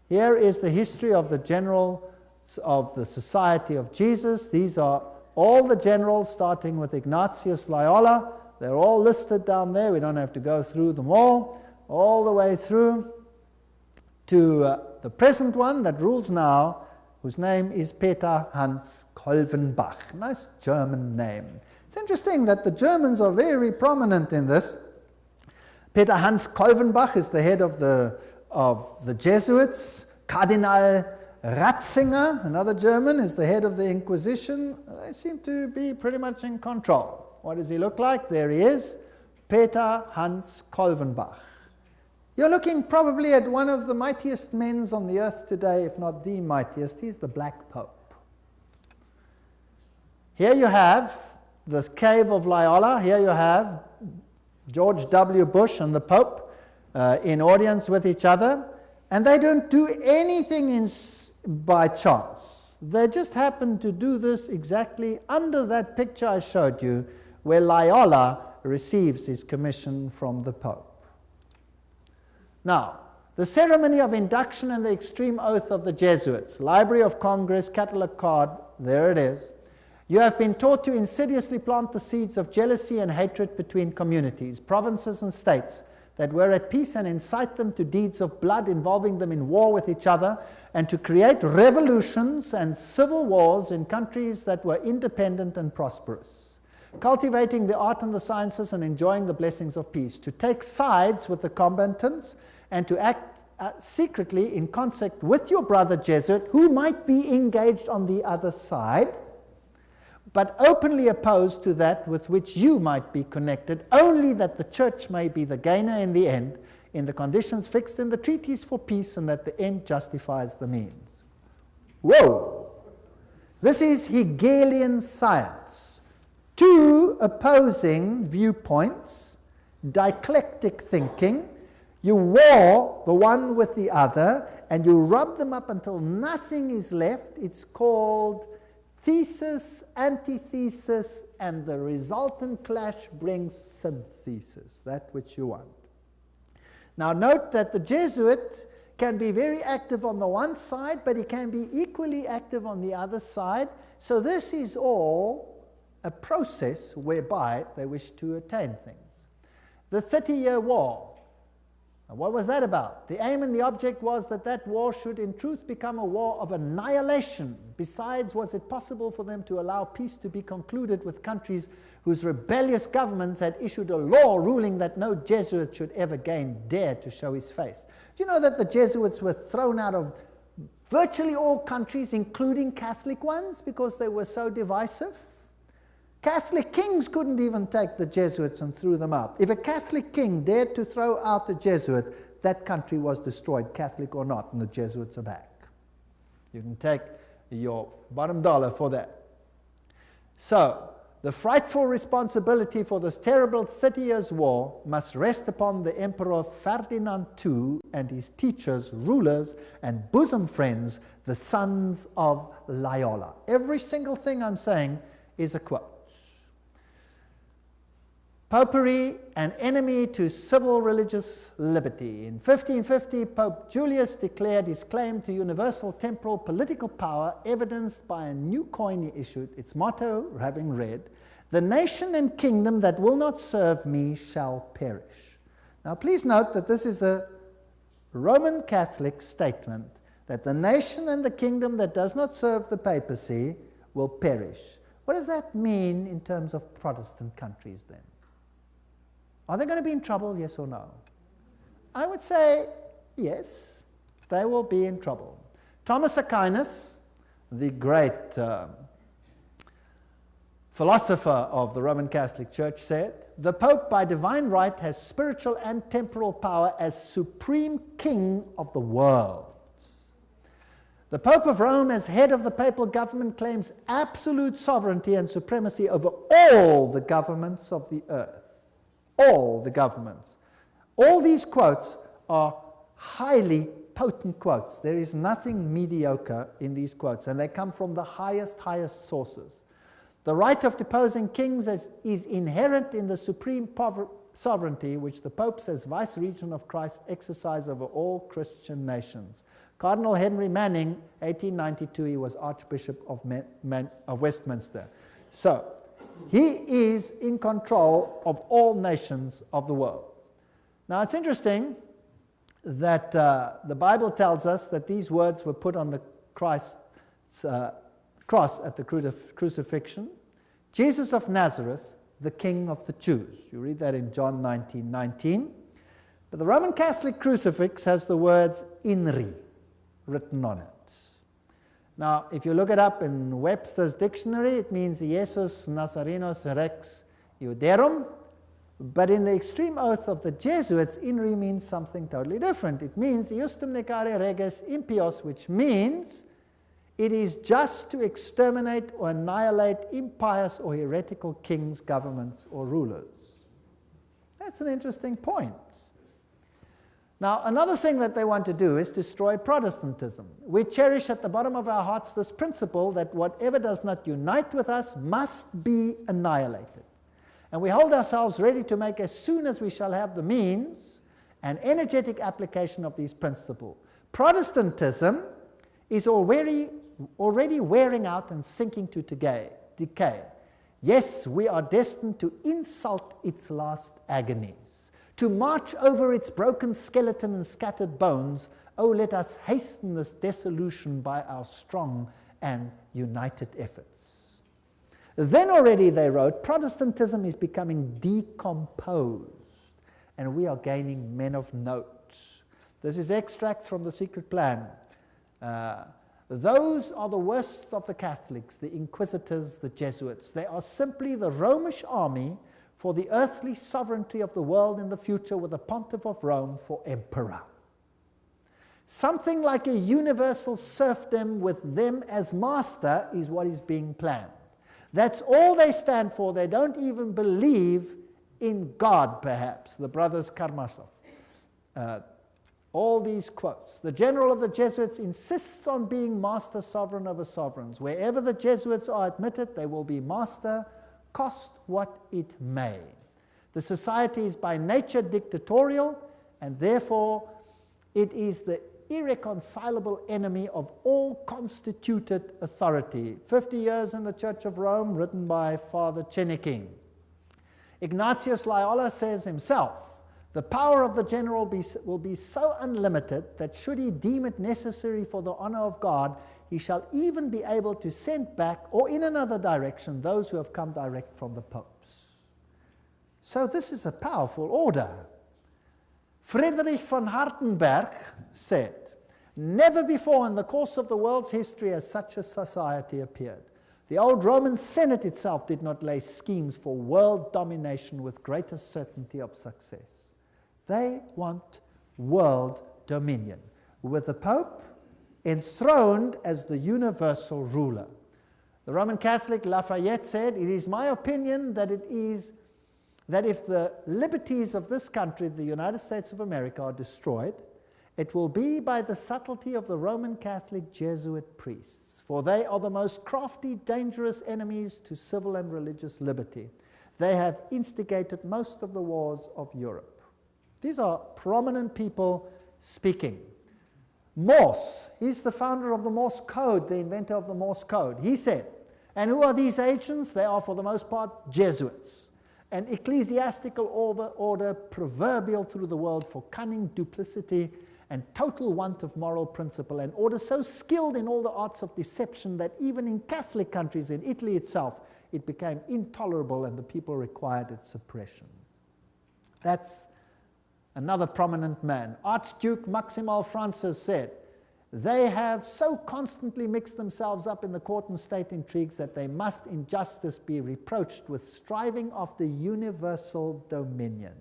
Here is the history of the generals of the Society of Jesus. These are all the generals, starting with Ignatius Loyola. They're all listed down there. We don't have to go through them all the way through to the present one that rules now, whose name is Peter Hans Kolvenbach. Nice German name. It's interesting that the Germans are very prominent in this. Peter Hans Kolvenbach is the head of the Jesuits. Cardinal Ratzinger, another German, is the head of the Inquisition. They seem to be pretty much in control. What does he look like? There he is, Peter Hans Kolvenbach. You're looking probably at one of the mightiest men on the earth today, if not the mightiest. He's the Black Pope. Here you have the cave of Loyola. Here you have George W. Bush and the Pope in audience with each other. And they don't do anything by chance. They just happen to do this exactly under that picture I showed you, where Loyola receives his commission from the Pope. Now, the ceremony of induction and the extreme oath of the Jesuits, Library of Congress, catalog card, there it is. You have been taught to insidiously plant the seeds of jealousy and hatred between communities, provinces and states that were at peace, and incite them to deeds of blood involving them in war with each other, and to create revolutions and civil wars in countries that were independent and prosperous, cultivating the art and the sciences and enjoying the blessings of peace, to take sides with the combatants and to act secretly in concert with your brother Jesuit, who might be engaged on the other side, but openly opposed to that with which you might be connected, only that the church may be the gainer in the end, in the conditions fixed in the treaties for peace, and that the end justifies the means. Whoa! This is Hegelian science. Two opposing viewpoints, dialectic thinking. You war the one with the other, and you rub them up until nothing is left. It's called thesis, antithesis, and the resultant clash brings synthesis, that which you want. Now note that the Jesuit can be very active on the one side, but he can be equally active on the other side. So this is all a process whereby they wish to attain things. The 30-Year War. Now, what was that about? The aim and the object was that that war should in truth become a war of annihilation. Besides, was it possible for them to allow peace to be concluded with countries whose rebellious governments had issued a law ruling that no Jesuit should ever again dare to show his face? Do you know that the Jesuits were thrown out of virtually all countries, including Catholic ones, because they were so divisive? Catholic kings couldn't even take the Jesuits and threw them out. If a Catholic king dared to throw out a Jesuit, that country was destroyed, Catholic or not, and the Jesuits are back. You can take your bottom dollar for that. So, the frightful responsibility for this terrible 30 Years' War must rest upon the Emperor Ferdinand II and his teachers, rulers, and bosom friends, the sons of Loyola. Every single thing I'm saying is a quote. Popery, an enemy to civil religious liberty. In 1550, Pope Julius declared his claim to universal temporal political power, evidenced by a new coin he issued, its motto having read, "The nation and kingdom that will not serve me shall perish." Now please note that this is a Roman Catholic statement, that the nation and the kingdom that does not serve the papacy will perish. What does that mean in terms of Protestant countries then? Are they going to be in trouble, yes or no? I would say yes, they will be in trouble. Thomas Aquinas, the great philosopher of the Roman Catholic Church, said, "The Pope by divine right has spiritual and temporal power as supreme king of the world. The Pope of Rome, as head of the papal government, claims absolute sovereignty and supremacy over all the governments of the earth." All the governments. All these quotes are highly potent quotes. There is nothing mediocre in these quotes, and they come from the highest sources. The right of deposing kings is inherent in the supreme sovereignty which the popes as vice-regent of Christ exercise over all Christian nations. Cardinal Henry Manning, 1892, he was Archbishop of Westminster. So, he is in control of all nations of the world. Now, it's interesting that the Bible tells us that these words were put on the Christ's cross at the crucifixion. Jesus of Nazareth, the King of the Jews. You read that in John 19:19. But the Roman Catholic crucifix has the words INRI written on it. Now, if you look it up in Webster's dictionary, it means Jesus Nazarenos Rex Iuderum. But in the extreme oath of the Jesuits, INRI means something totally different. It means Iustum necare reges impios, which means it is just to exterminate or annihilate impious or heretical kings, governments, or rulers. That's an interesting point. Now, another thing that they want to do is destroy Protestantism. We cherish at the bottom of our hearts this principle that whatever does not unite with us must be annihilated. And we hold ourselves ready to make, as soon as we shall have the means, an energetic application of these principles. Protestantism is already wearing out and sinking to decay. Yes, we are destined to insult its last agonies, to march over its broken skeleton and scattered bones. Oh, let us hasten this dissolution by our strong and united efforts. Then already, they wrote, Protestantism is becoming decomposed, and we are gaining men of note. This is extracts from The Secret Plan. Those are the worst of the Catholics, the Inquisitors, the Jesuits. They are simply the Romish army for the earthly sovereignty of the world in the future, with the Pontiff of Rome for emperor. Something like a universal serfdom with them as master is what is being planned. That's all they stand for. They don't even believe in God, perhaps, the brothers Karamazov. All these quotes. The general of the Jesuits insists on being master sovereign over sovereigns. Wherever the Jesuits are admitted, they will be master, cost what it may. The society is by nature dictatorial, and therefore it is the irreconcilable enemy of all constituted authority. 50 Years in the Church of Rome, written by Father Chenikin. Ignatius Loyola says himself, the power of the general will be so unlimited that should he deem it necessary for the honor of God, he shall even be able to send back, or in another direction, those who have come direct from the popes. So this is a powerful order. Friedrich von Hartenberg said, never before in the course of the world's history has such a society appeared. The old Roman Senate itself did not lay schemes for world domination with greater certainty of success. They want world dominion, with the Pope enthroned as the universal ruler. The Roman Catholic Lafayette said, it is my opinion that if the liberties of this country, the United States of America, are destroyed, it will be by the subtlety of the Roman Catholic Jesuit priests, for they are the most crafty, dangerous enemies to civil and religious liberty. They have instigated most of the wars of Europe. These are prominent people speaking. Morse, he's the founder of the Morse Code, the inventor of the Morse Code. He said, and who are these agents? They are for the most part Jesuits, an ecclesiastical order proverbial through the world for cunning, duplicity, and total want of moral principle, an order so skilled in all the arts of deception that even in Catholic countries, in Italy itself, it became intolerable and the people required its suppression. That's another prominent man. Archduke Maximal Francis said, they have so constantly mixed themselves up in the court and state intrigues that they must in justice be reproached with striving after universal dominion.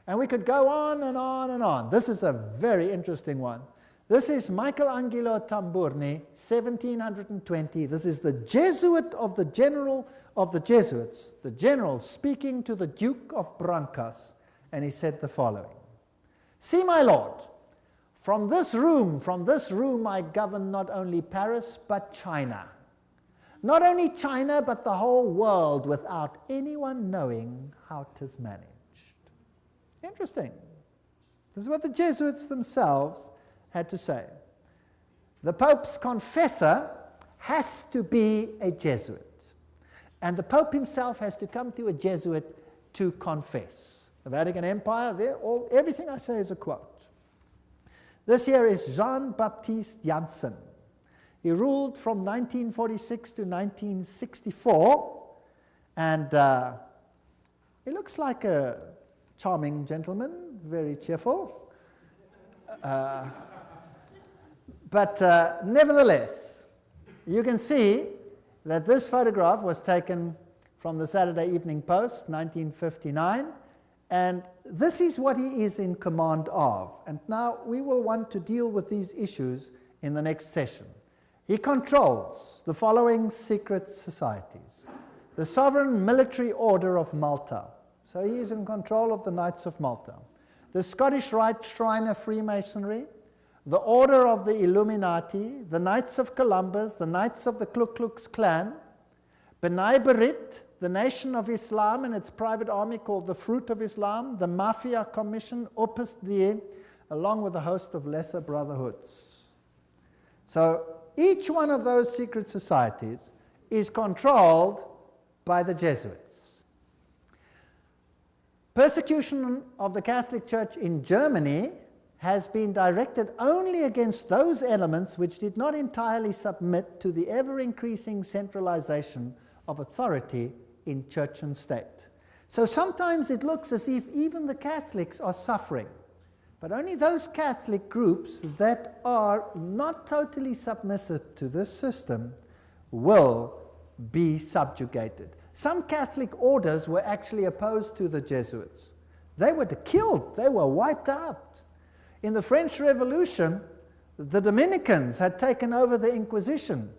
And we could go on and on and on. This is a very interesting one. This is Michelangelo Tamburni, 1720. This is the Jesuit of the general of the Jesuits, the general speaking to the Duke of Brancas, and he said the following: "See, my lord, from this room I govern not only Paris but China. Not only China but the whole world without anyone knowing how 'tis managed." Interesting. This is what the Jesuits themselves had to say. The Pope's confessor has to be a Jesuit. And the Pope himself has to come to a Jesuit to confess. The Vatican Empire, everything I say is a quote. This here is Jean-Baptiste Janssen. He ruled from 1946 to 1964, and he looks like a charming gentleman, very cheerful. But nevertheless, you can see that this photograph was taken from the Saturday Evening Post, 1959, and this is what he is in command of. And now we will want to deal with these issues in the next session. He controls the following secret societies: the Sovereign Military Order of Malta, so he is in control of the Knights of Malta; the Scottish Rite Shrine of Freemasonry; the Order of the Illuminati; the Knights of Columbus; the Knights of the Ku Klux Klan; B'nai B'rith, the Nation of Islam and its private army called the Fruit of Islam; the Mafia Commission, Opus Dei, along with a host of lesser brotherhoods. So each one of those secret societies is controlled by the Jesuits. Persecution of the Catholic Church in Germany has been directed only against those elements which did not entirely submit to the ever-increasing centralization of authority in church and state. So sometimes it looks as if even the Catholics are suffering, but only those Catholic groups that are not totally submissive to this system will be subjugated. Some Catholic orders were actually opposed to the Jesuits. They were killed, they were wiped out. In the French Revolution, the Dominicans had taken over the Inquisition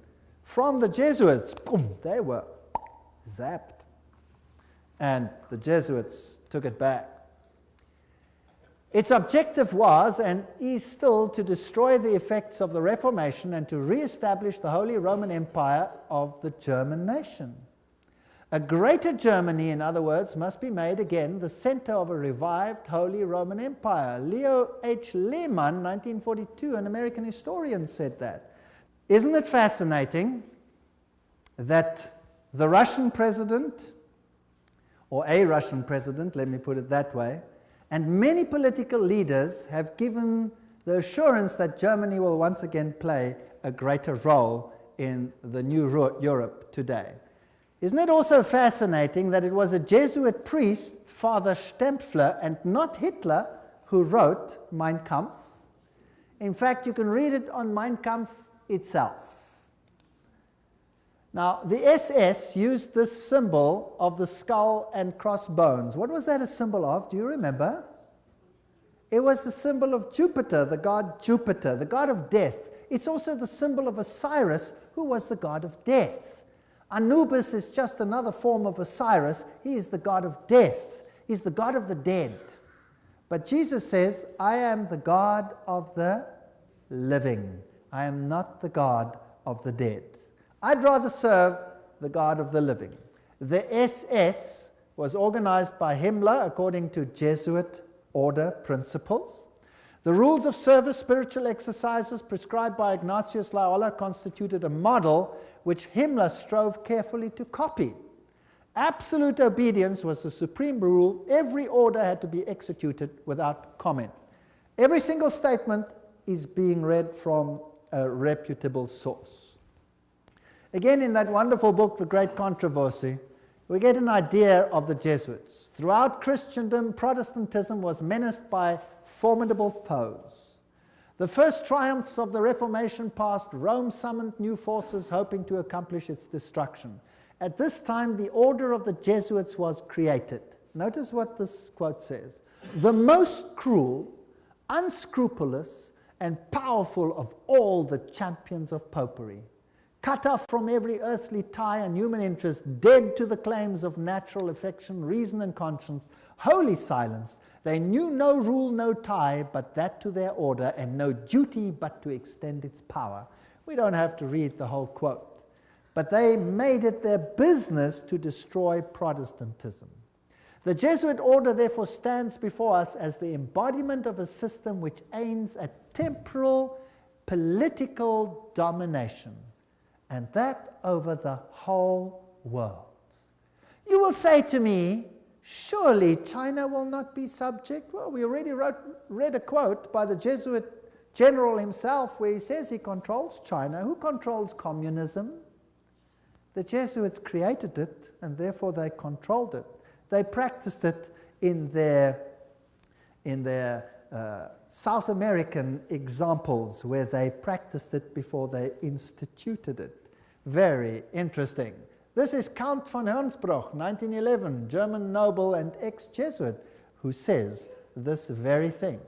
from the Jesuits. Boom, they were zapped. And the Jesuits took it back. Its objective was, and is still, to destroy the effects of the Reformation and to re-establish the Holy Roman Empire of the German nation. A greater Germany, in other words, must be made again the center of a revived Holy Roman Empire. Leo H. Lehman, 1942, an American historian, said that. Isn't it fascinating that the Russian president, or a Russian president, let me put it that way, and many political leaders have given the assurance that Germany will once again play a greater role in the new Europe today? Isn't it also fascinating that it was a Jesuit priest, Father Stempfler, and not Hitler, who wrote Mein Kampf? In fact, you can read it on Mein Kampf itself. Now, the SS used this symbol of the skull and crossbones. What was that a symbol of? Do you remember? It was the symbol of Jupiter, the god Jupiter, the god of death. It's also the symbol of Osiris, who was the god of death. Anubis is just another form of Osiris. He is the god of death. He's the god of the dead. But Jesus says, I am the God of the living. I am not the God of the dead. I'd rather serve the God of the living. The SS was organized by Himmler according to Jesuit order principles. The rules of service, spiritual exercises prescribed by Ignatius Loyola constituted a model which Himmler strove carefully to copy. Absolute obedience was the supreme rule. Every order had to be executed without comment. Every single statement is being read from a reputable source. Again, in that wonderful book, The Great Controversy, we get an idea of the Jesuits. Throughout Christendom, Protestantism was menaced by formidable foes. The first triumphs of the Reformation passed, Rome summoned new forces hoping to accomplish its destruction. At this time, the order of the Jesuits was created. Notice what this quote says. The most cruel, unscrupulous, and powerful of all the champions of popery. Cut off from every earthly tie and human interest, dead to the claims of natural affection, reason, and conscience, wholly silenced, they knew no rule, no tie, but that to their order, and no duty but to extend its power. We don't have to read the whole quote. But they made it their business to destroy Protestantism. The Jesuit order therefore stands before us as the embodiment of a system which aims at temporal political domination, and that over the whole world. You will say to me, surely China will not be subject? Well, we already read a quote by the Jesuit general himself where he says he controls China. Who controls communism? The Jesuits created it, and therefore they controlled it. They practiced it in their South American examples where they practiced it before they instituted it. Very interesting. This is Count von Hernsbruch, 1911, German noble and ex-Jesuit, who says this very thing.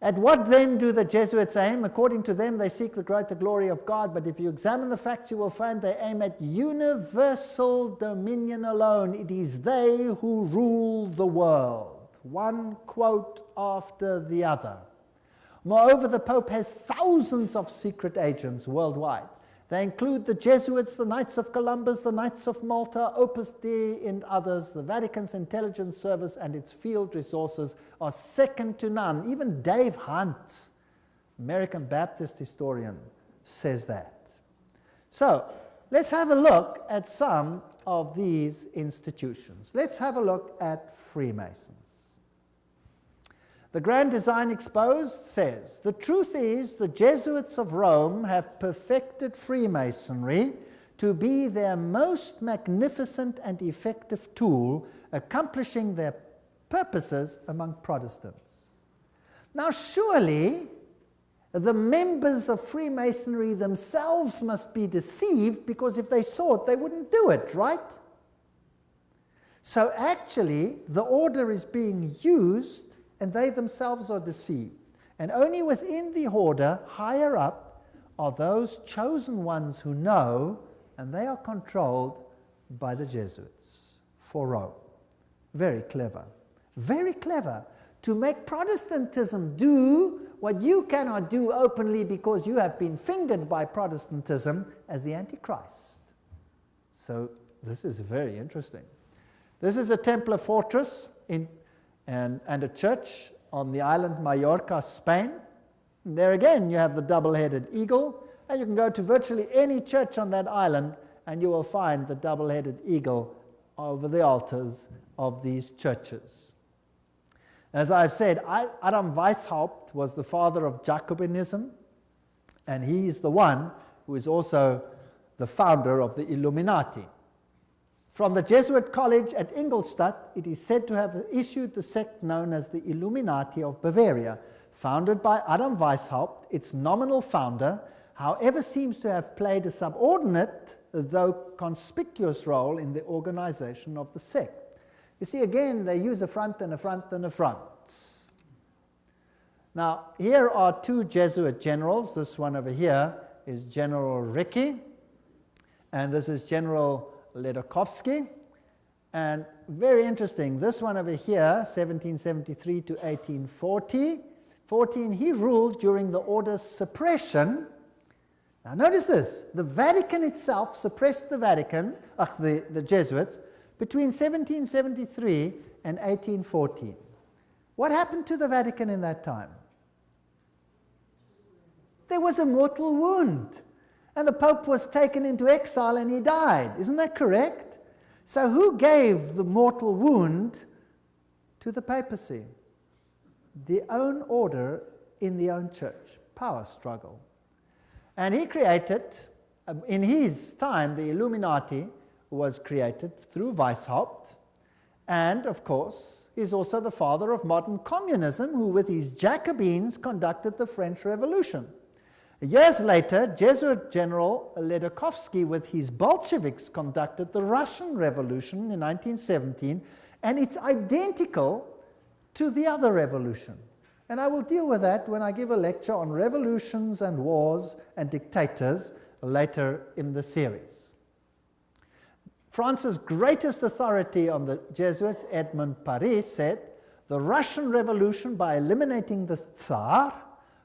At what then do the Jesuits aim? According to them, they seek the greater glory of God, but if you examine the facts, you will find they aim at universal dominion alone. It is they who rule the world. One quote after the other. Moreover, the Pope has thousands of secret agents worldwide. They include the Jesuits, the Knights of Columbus, the Knights of Malta, Opus Dei, and others. The Vatican's intelligence service and its field resources are second to none. Even Dave Hunt, American Baptist historian, says that. So, let's have a look at some of these institutions. Let's have a look at Freemasons. The Grand Design Exposed says, the truth is the Jesuits of Rome have perfected Freemasonry to be their most magnificent and effective tool, accomplishing their purposes among Protestants. Now surely the members of Freemasonry themselves must be deceived, because if they saw it, they wouldn't do it, right? So actually the order is being used and they themselves are deceived. And only within the order, higher up, are those chosen ones who know, and they are controlled by the Jesuits for Rome. Very clever. Very clever to make Protestantism do what you cannot do openly because you have been fingered by Protestantism as the Antichrist. So this is very interesting. This is a Templar fortress and a church on the island Mallorca, Spain. And there again you have the double-headed eagle, and you can go to virtually any church on that island and you will find the double-headed eagle over the altars of these churches. As I've said, Adam Weishaupt was the father of Jacobinism, and he is the one who is also the founder of the Illuminati. From the Jesuit college at Ingolstadt, it is said to have issued the sect known as the Illuminati of Bavaria, founded by Adam Weishaupt. Its nominal founder, however, seems to have played a subordinate, though conspicuous, role in the organization of the sect. You see, again, they use a front and a front and a front. Now, here are two Jesuit generals. This one over here is General Ricci, and this is General Ledochowski. And very interesting, this one over here, 1773 to 1840, he ruled during the order's suppression. Now notice this, the Vatican itself suppressed the Jesuits between 1773 and 1814. What happened to the Vatican in that time? There was a mortal wound. And the Pope was taken into exile and he died. Isn't that correct? So who gave the mortal wound to the papacy? The own order in the own church. Power struggle. And he created, in his time, the Illuminati was created through Weishaupt. And, of course, is also the father of modern communism, who with his Jacobins conducted the French Revolution. Years later, Jesuit General Ledokovsky with his Bolsheviks conducted the Russian Revolution in 1917, and it's identical to the other revolution. And I will deal with that when I give a lecture on revolutions and wars and dictators later in the series. France's greatest authority on the Jesuits, Edmond Paris, said, "The Russian Revolution, by eliminating the Tsar,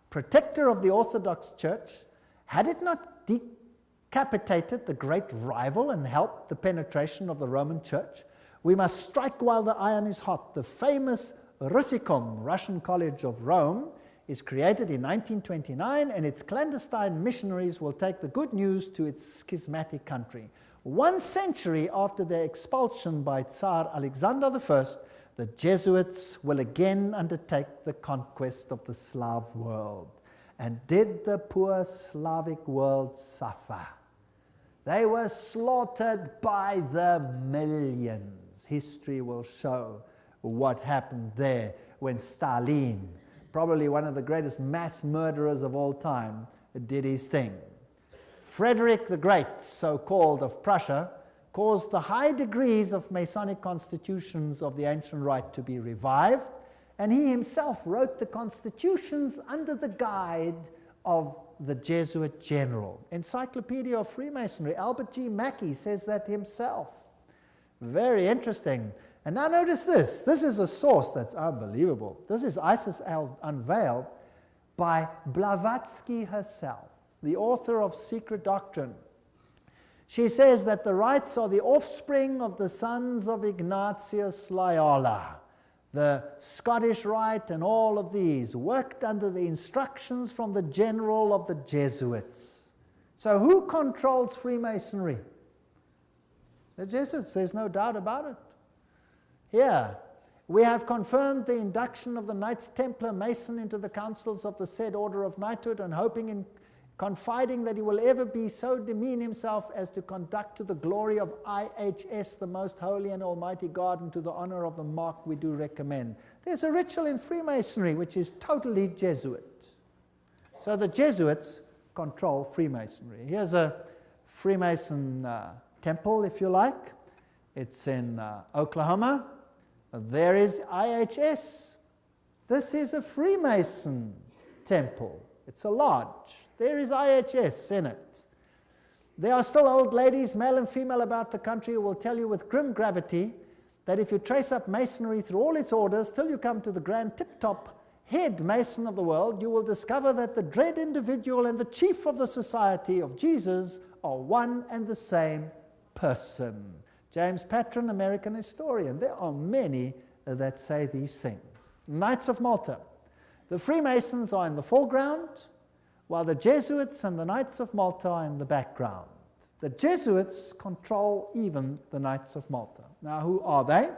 protector of the Orthodox Church, had it not decapitated the great rival and helped the penetration of the Roman Church, we must strike while the iron is hot. The famous Russicum, Russian College of Rome, is created in 1929, and its clandestine missionaries will take the good news to its schismatic country. 1 century after their expulsion by Tsar Alexander I, the Jesuits will again undertake the conquest of the Slav world." And did the poor Slavic world suffer? They were slaughtered by the millions. History will show what happened there when Stalin, probably one of the greatest mass murderers of all time, did his thing. Frederick the Great, so-called, of Prussia, caused the high degrees of Masonic constitutions of the ancient rite to be revived, and he himself wrote the constitutions under the guide of the Jesuit general. Encyclopedia of Freemasonry, Albert G. Mackey says that himself. Very interesting. And now notice this. This is a source that's unbelievable. This is Isis Unveiled by Blavatsky herself, the author of Secret Doctrine. She says that the rites are the offspring of the sons of Ignatius Loyola. The Scottish Rite and all of these worked under the instructions from the general of the Jesuits. So who controls Freemasonry? The Jesuits, there's no doubt about it. Here, we have confirmed the induction of the Knights Templar Mason into the councils of the said order of knighthood, and hoping and confiding that he will ever be so demean himself as to conduct to the glory of IHS, the most holy and almighty God, and to the honor of the mark we do recommend. There's a ritual in Freemasonry which is totally Jesuit. So the Jesuits control Freemasonry. Here's a Freemason temple, if you like. It's in Oklahoma. There is IHS. This is a Freemason temple. It's a lodge. There is IHS in it. There are still old ladies, male and female, about the country who will tell you with grim gravity that if you trace up Masonry through all its orders till you come to the grand tip-top head Mason of the world, you will discover that the dread individual and the chief of the Society of Jesus are one and the same person. James Patron, American historian. There are many that say these things. Knights of Malta. The Freemasons are in the foreground, while the Jesuits and the Knights of Malta are in the background. The Jesuits control even the Knights of Malta. Now, who are they?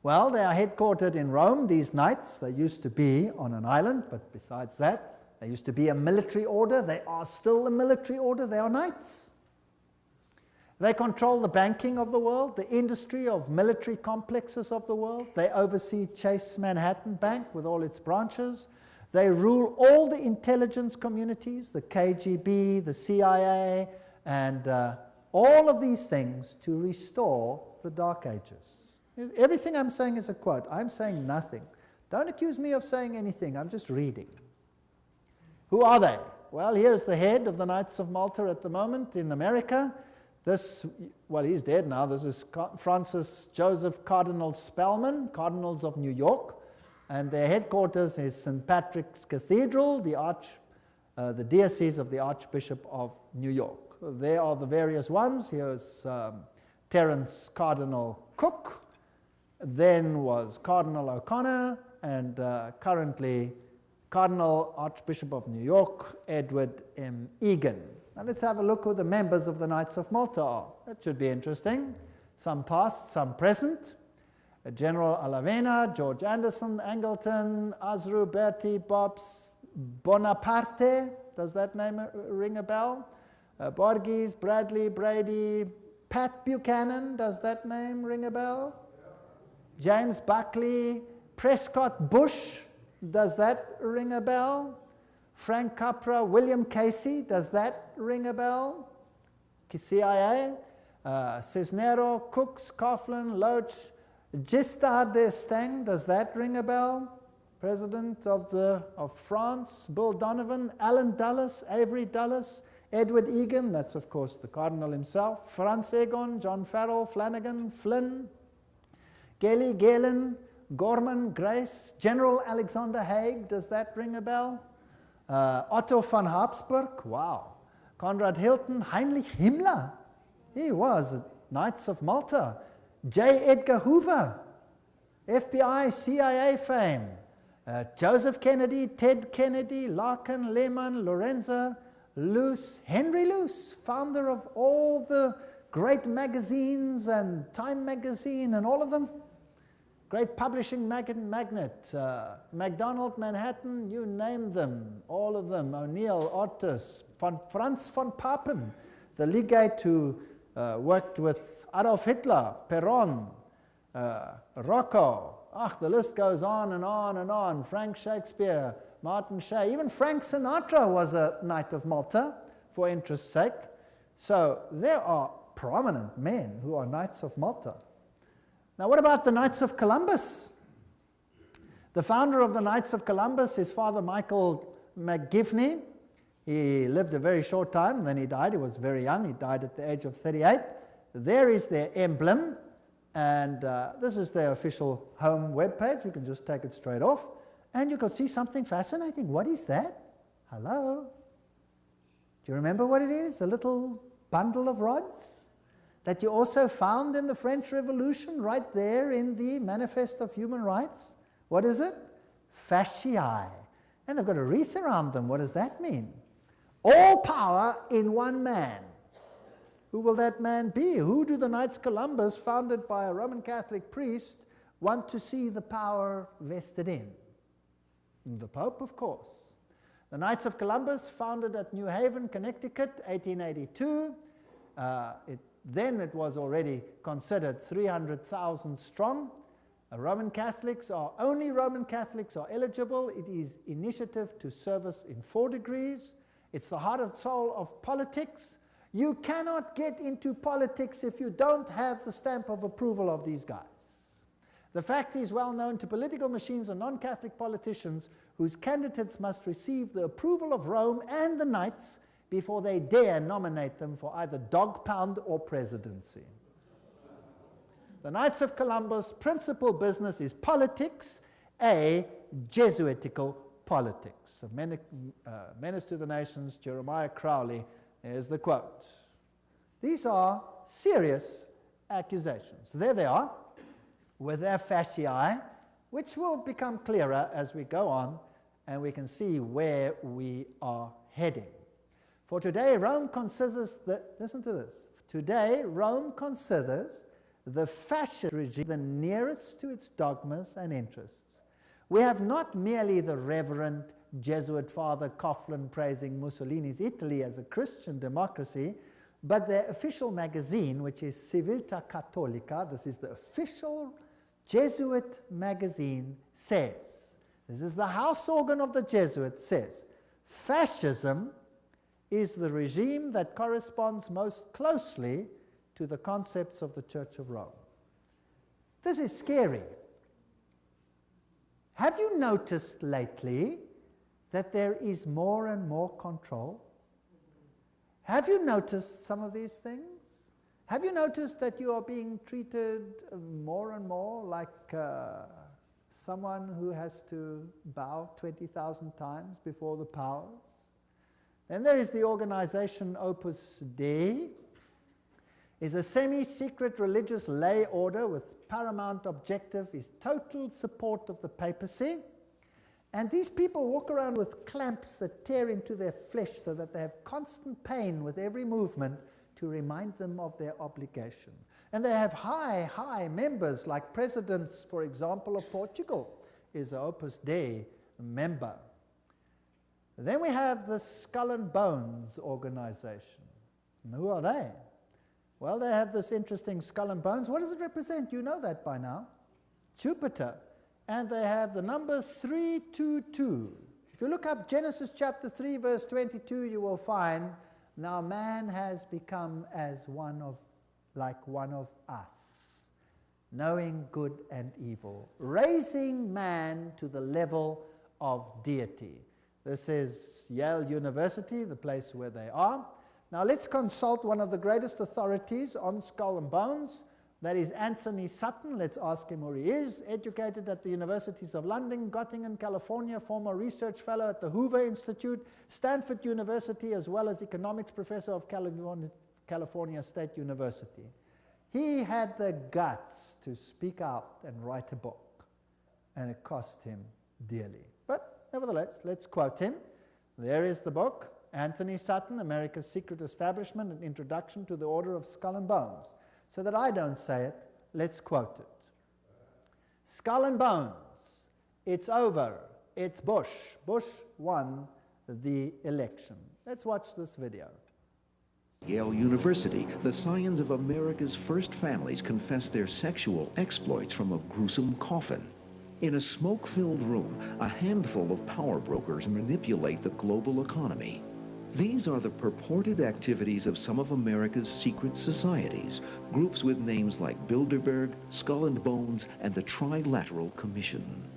Well, they are headquartered in Rome, these knights. They used to be on an island, but besides that, they used to be a military order. They are still a military order. They are knights. They control the banking of the world, the industry of military complexes of the world. They oversee Chase Manhattan Bank with all its branches. They rule all the intelligence communities, the KGB, the CIA, and all of these things to restore the Dark Ages. Everything I'm saying is a quote. I'm saying nothing. Don't accuse me of saying anything. I'm just reading. Who are they? Well, here's the head of the Knights of Malta at the moment in America. This, well, he's dead now. This is Francis Joseph Cardinal Spellman, Cardinals of New York. And their headquarters is St. Patrick's Cathedral, the diocese of the Archbishop of New York. There are the various ones. Here's Terence Cardinal Cook. Then was Cardinal O'Connor, and currently Cardinal Archbishop of New York, Edward M. Egan. Now let's have a look who the members of the Knights of Malta are. That should be interesting. Some past, some present. General Alavena, George Anderson, Angleton, Azru, Bertie, Bobs, Bonaparte. Does that name ring a bell? Borges, Bradley, Brady, Pat Buchanan. Does that name ring a bell? James Buckley, Prescott Bush, does that ring a bell? Frank Capra, William Casey, does that ring a bell? CIA, Cisnero, Cooks, Coughlin, Loach, Giscard d'Estaing, does that ring a bell? President of France, Bill Donovan, Alan Dulles, Avery Dulles, Edward Egan, that's of course the Cardinal himself, Franz Egon, John Farrell, Flanagan, Flynn, Gelly, Galen, Gorman, Grace, General Alexander Haig, does that ring a bell? Otto von Habsburg, wow. Conrad Hilton, Heinrich Himmler, he was at Knights of Malta. J. Edgar Hoover, FBI, CIA fame. Joseph Kennedy, Ted Kennedy, Larkin, Lehman, Lorenza, Luce, Henry Luce, founder of all the great magazines and Time magazine and all of them. Great publishing magnate, MacDonald, Manhattan, you name them, all of them, O'Neill, Otis, Franz von Papen, the legate who worked with Adolf Hitler, Perón, Rocco, the list goes on and on and on, Frank Shakespeare, Martin Shea, even Frank Sinatra was a Knight of Malta, for interest's sake. So there are prominent men who are Knights of Malta. Now, what about the Knights of Columbus? The founder of the Knights of Columbus is Father Michael McGivney. He lived a very short time, and then he died. He was very young. He died at the age of 38. There is their emblem, and this is their official home webpage. You can just take it straight off, and you can see something fascinating. What is that? Hello? Do you remember what it is? A little bundle of rods that you also found in the French Revolution, right there in the Manifest of Human Rights. What is it? Fascii. And they've got a wreath around them. What does that mean? All power in one man. Who will that man be? Who do the Knights Columbus, founded by a Roman Catholic priest, want to see the power vested in? The Pope, of course. The Knights of Columbus, founded at New Haven, Connecticut, 1882. Then it was already considered 300,000 strong. Only Roman Catholics are eligible. It is initiative to service in 4 degrees. It's the heart and soul of politics. You cannot get into politics if you don't have the stamp of approval of these guys. The fact is well known to political machines and non-Catholic politicians whose candidates must receive the approval of Rome and the Knights before they dare nominate them for either dog pound or presidency. The Knights of Columbus' principal business is politics, a Jesuitical politics. A menace to the nations, Jeremiah Crowley, is the quote. These are serious accusations. There they are, with their fascii, which will become clearer as we go on, and we can see where we are heading. For today, Rome considers listen to this. Today, Rome considers the fascist regime the nearest to its dogmas and interests. We have not merely the Reverend Jesuit Father Coughlin praising Mussolini's Italy as a Christian democracy, but their official magazine, which is Civiltà Cattolica, this is the official Jesuit magazine, says, this is the house organ of the Jesuits, says, fascism is the regime that corresponds most closely to the concepts of the Church of Rome. This is scary. Have you noticed lately that there is more and more control? Have you noticed some of these things? Have you noticed that you are being treated more and more like someone who has to bow 20,000 times before the powers? Then there is the organization Opus Dei. Is a semi-secret religious lay order with paramount objective is total support of the papacy. And these people walk around with clamps that tear into their flesh so that they have constant pain with every movement to remind them of their obligation. And they have high members, like presidents, for example, of Portugal is an Opus Dei member. Then we have the Skull and Bones organization. And who are they? Well, they have this interesting skull and bones. What does it represent? You know that by now. Jupiter, and they have the number 322. If you look up Genesis chapter 3 verse 22, you will find, now man has become as like one of us, knowing good and evil, raising man to the level of deity. This is Yale University, the place where they are. Now let's consult one of the greatest authorities on skull and bones. That is Anthony Sutton. Let's ask him where he is. Educated at the Universities of London, Göttingen, California, former research fellow at the Hoover Institute, Stanford University, as well as economics professor of California State University. He had the guts to speak out and write a book, and it cost him dearly. But nevertheless, let's quote him. There is the book, Anthony Sutton, America's Secret Establishment, an Introduction to the Order of Skull and Bones. So that I don't say it, let's quote it. Skull and Bones, it's over, it's Bush. Bush won the election. Let's watch this video. Yale University, the scions of America's first families confess their sexual exploits from a gruesome coffin. In a smoke-filled room, a handful of power brokers manipulate the global economy. These are the purported activities of some of America's secret societies, groups with names like Bilderberg, Skull and Bones, and the Trilateral Commission.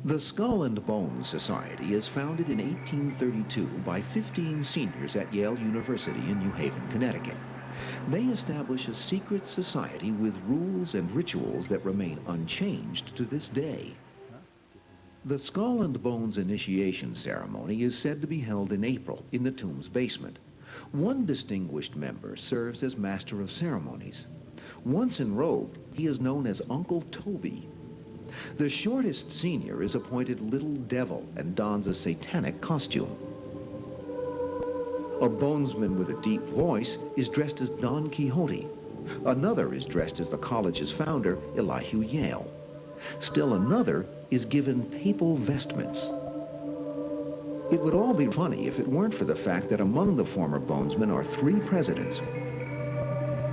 The Skull and Bones Society is founded in 1832 by 15 seniors at Yale University in New Haven, Connecticut. They establish a secret society with rules and rituals that remain unchanged to this day. The Skull and Bones initiation ceremony is said to be held in April in the tomb's basement. One distinguished member serves as master of ceremonies. Once enrobed, he is known as Uncle Toby. The shortest senior is appointed Little Devil and dons a satanic costume. A bonesman with a deep voice is dressed as Don Quixote. Another is dressed as the college's founder, Elihu Yale. Still another is given papal vestments. It would all be funny if it weren't for the fact that among the former bonesmen are 3 presidents: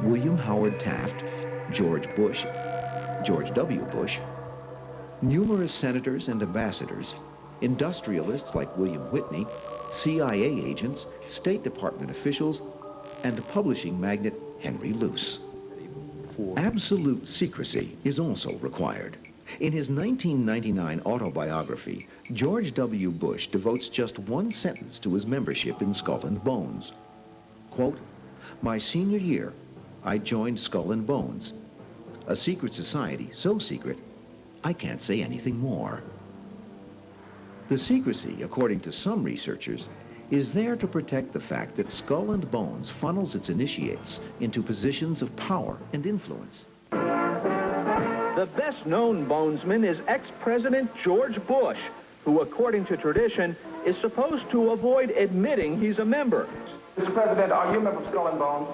William Howard Taft, George Bush, George W. Bush, numerous senators and ambassadors, industrialists like William Whitney, CIA agents, State Department officials, and publishing magnate Henry Luce. Absolute secrecy is also required. In his 1999 autobiography, George W. Bush devotes just one sentence to his membership in Skull and Bones. Quote, "My senior year, I joined Skull and Bones, a secret society so secret, I can't say anything more." The secrecy, according to some researchers, is there to protect the fact that Skull and Bones funnels its initiates into positions of power and influence. The best-known bonesman is ex-President George Bush, who, according to tradition, is supposed to avoid admitting he's a member. Mr. President, are you a member of Skull and Bones?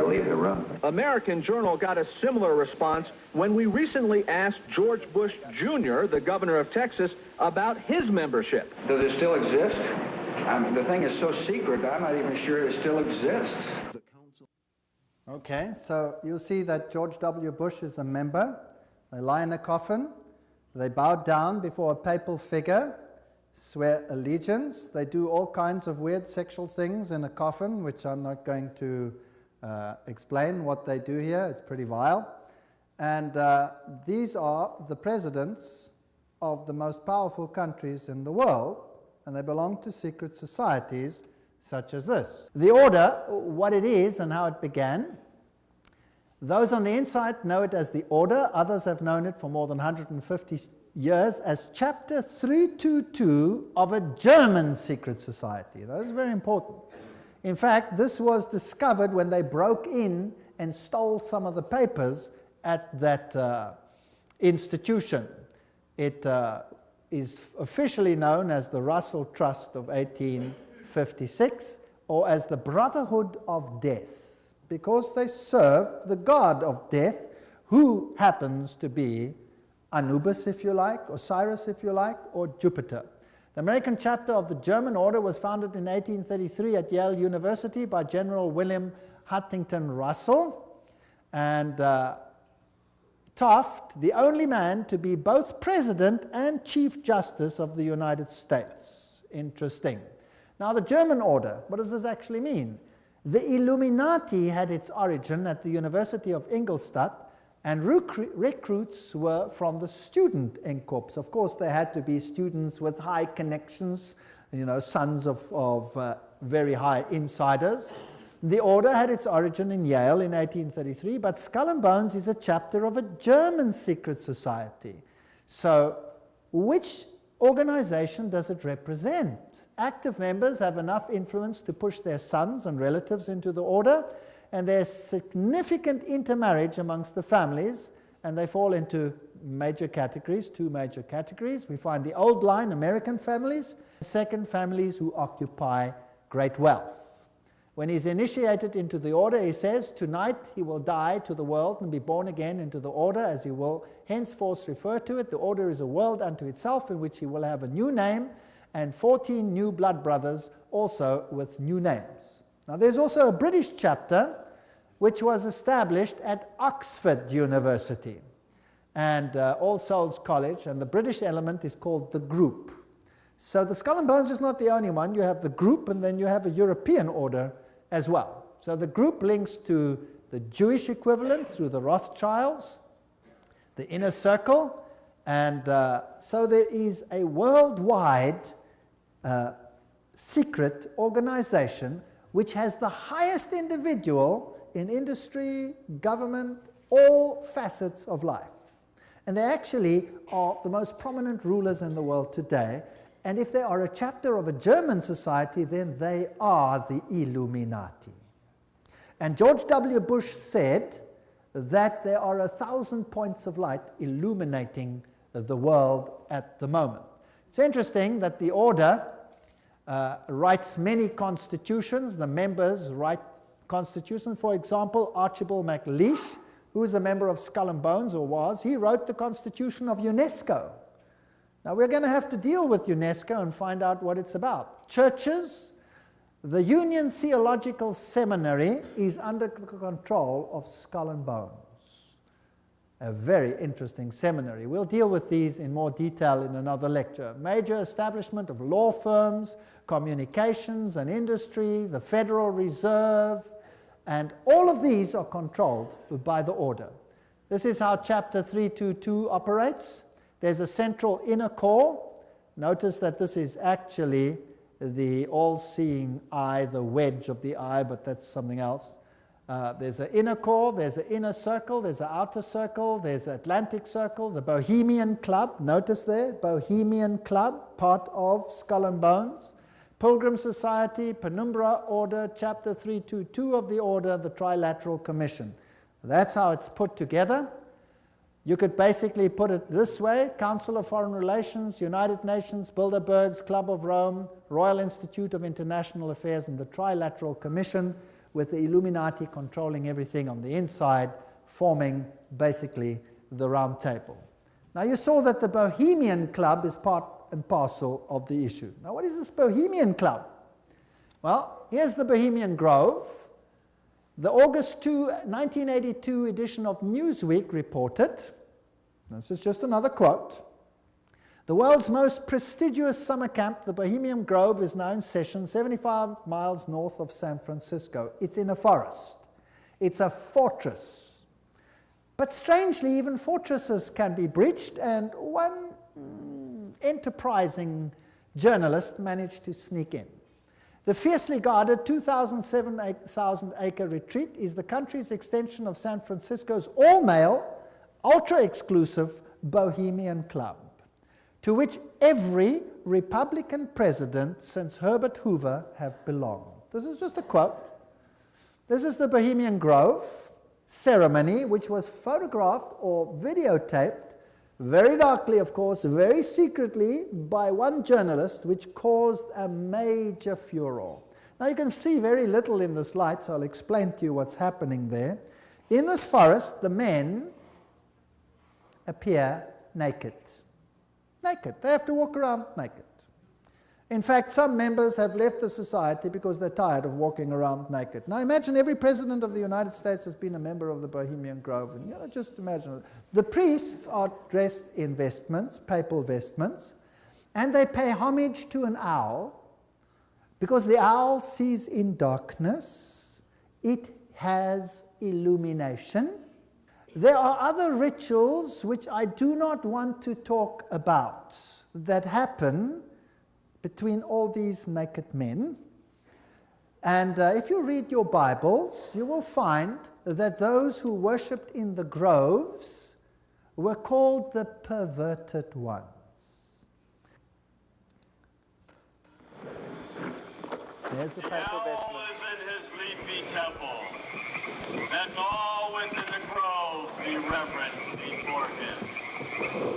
Leave the room. American Journal got a similar response when we recently asked George Bush Jr., the governor of Texas, about his membership. Does it still exist? The thing is so secret, I'm not even sure it still exists. Okay, so you'll see that George W. Bush is a member. They lie in a coffin. They bow down before a papal figure, swear allegiance. They do all kinds of weird sexual things in a coffin, which I'm not going to explain what they do here. It's pretty vile. And these are the presidents of the most powerful countries in the world, and they belong to secret societies such as this. The order, what it is and how it began. Those on the inside know it as the order. Others have known it for more than 150 years as Chapter 322 of a German secret society. That is very important. In fact, this was discovered when they broke in and stole some of the papers at that institution. It is officially known as the Russell Trust of 1856, or as the Brotherhood of Death, because they serve the god of death, who happens to be Anubis, if you like, Osiris, if you like, or Jupiter. The American chapter of the German order was founded in 1833 at Yale University by General William Huntington Russell. And Taft, the only man to be both President and Chief Justice of the United States. Interesting. Now, the German order, what does this actually mean? The Illuminati had its origin at the University of Ingolstadt, and recruits were from the student Inkorps. Of course, they had to be students with high connections, you know, sons of very high insiders. The order had its origin in Yale in 1833, but Skull and Bones is a chapter of a German secret society. So, which organization does it represent? Active members have enough influence to push their sons and relatives into the order, and there's significant intermarriage amongst the families, and they fall into major categories, two major categories. We find the old line, American families, second, families who occupy great wealth. When he's initiated into the order, he says, tonight he will die to the world and be born again into the order, as he will henceforth refer to it. The order is a world unto itself, in which he will have a new name, and 14 new blood brothers also with new names. Now, there's also a British chapter which was established at Oxford University and All Souls College, and the British element is called the Group. So the Skull and Bones is not the only one. You have the Group, and then you have a European order as well. So the Group links to the Jewish equivalent through the Rothschilds, the Inner Circle, and so there is a worldwide secret organization which has the highest individual in industry, government, all facets of life. And they actually are the most prominent rulers in the world today. And if they are a chapter of a German society, then they are the Illuminati. And George W. Bush said that there are 1,000 points of light illuminating the world at the moment. It's interesting that the order writes many constitutions. The members write constitutions. For example, Archibald MacLeish, who is a member of Skull and Bones, or was, he wrote the Constitution of UNESCO. Now, we're going to have to deal with UNESCO and find out what it's about. Churches, the Union Theological Seminary is under the control of Skull and Bones. A very interesting seminary. We'll deal with these in more detail in another lecture. Major establishment of law firms, communications and industry, the Federal Reserve, and all of these are controlled by the order. This is how Chapter 322 operates. There's a central inner core. Notice that this is actually the all-seeing eye, the wedge of the eye, but that's something else. There's an inner core, there's an inner circle, there's an outer circle, there's an Atlantic Circle, the Bohemian Club, notice there, Bohemian Club, part of Skull and Bones, Pilgrim Society, Penumbra Order, Chapter 322 of the Order, the Trilateral Commission. That's how it's put together. You could basically put it this way: Council of Foreign Relations, United Nations, Bilderbergs, Club of Rome, Royal Institute of International Affairs, and the Trilateral Commission, with the Illuminati controlling everything on the inside, forming basically the Round Table. Now, you saw that the Bohemian Club is part and parcel of the issue. Now, what is this Bohemian Club? Well, here's the Bohemian Grove. The August 2, 1982 edition of Newsweek reported, this is just another quote, the world's most prestigious summer camp, the Bohemian Grove, is now in session 75 miles north of San Francisco. It's in a forest. It's a fortress. But strangely, even fortresses can be breached, and one enterprising journalist managed to sneak in. The fiercely guarded 2,000-acre retreat is the country's extension of San Francisco's all-male, ultra-exclusive Bohemian Club, to which every Republican president since Herbert Hoover have belonged. This is just a quote. This is the Bohemian Grove ceremony, which was photographed or videotaped, very darkly, of course, very secretly, by one journalist, which caused a major furor. Now, you can see very little in this light, so I'll explain to you what's happening there. In this forest, the men appear naked. Naked. They have to walk around naked. In fact, some members have left the society because they're tired of walking around naked. Now imagine every president of the United States has been a member of the Bohemian Grove. And just imagine. The priests are dressed in vestments, papal vestments, and they pay homage to an owl because the owl sees in darkness. It has illumination. There are other rituals which I do not want to talk about that happen between all these naked men. And if you read your Bibles, you will find that those who worshipped in the groves were called the perverted ones. There's the papal vestment. Is in his leafy temple. Let all within the grove be reverent before him.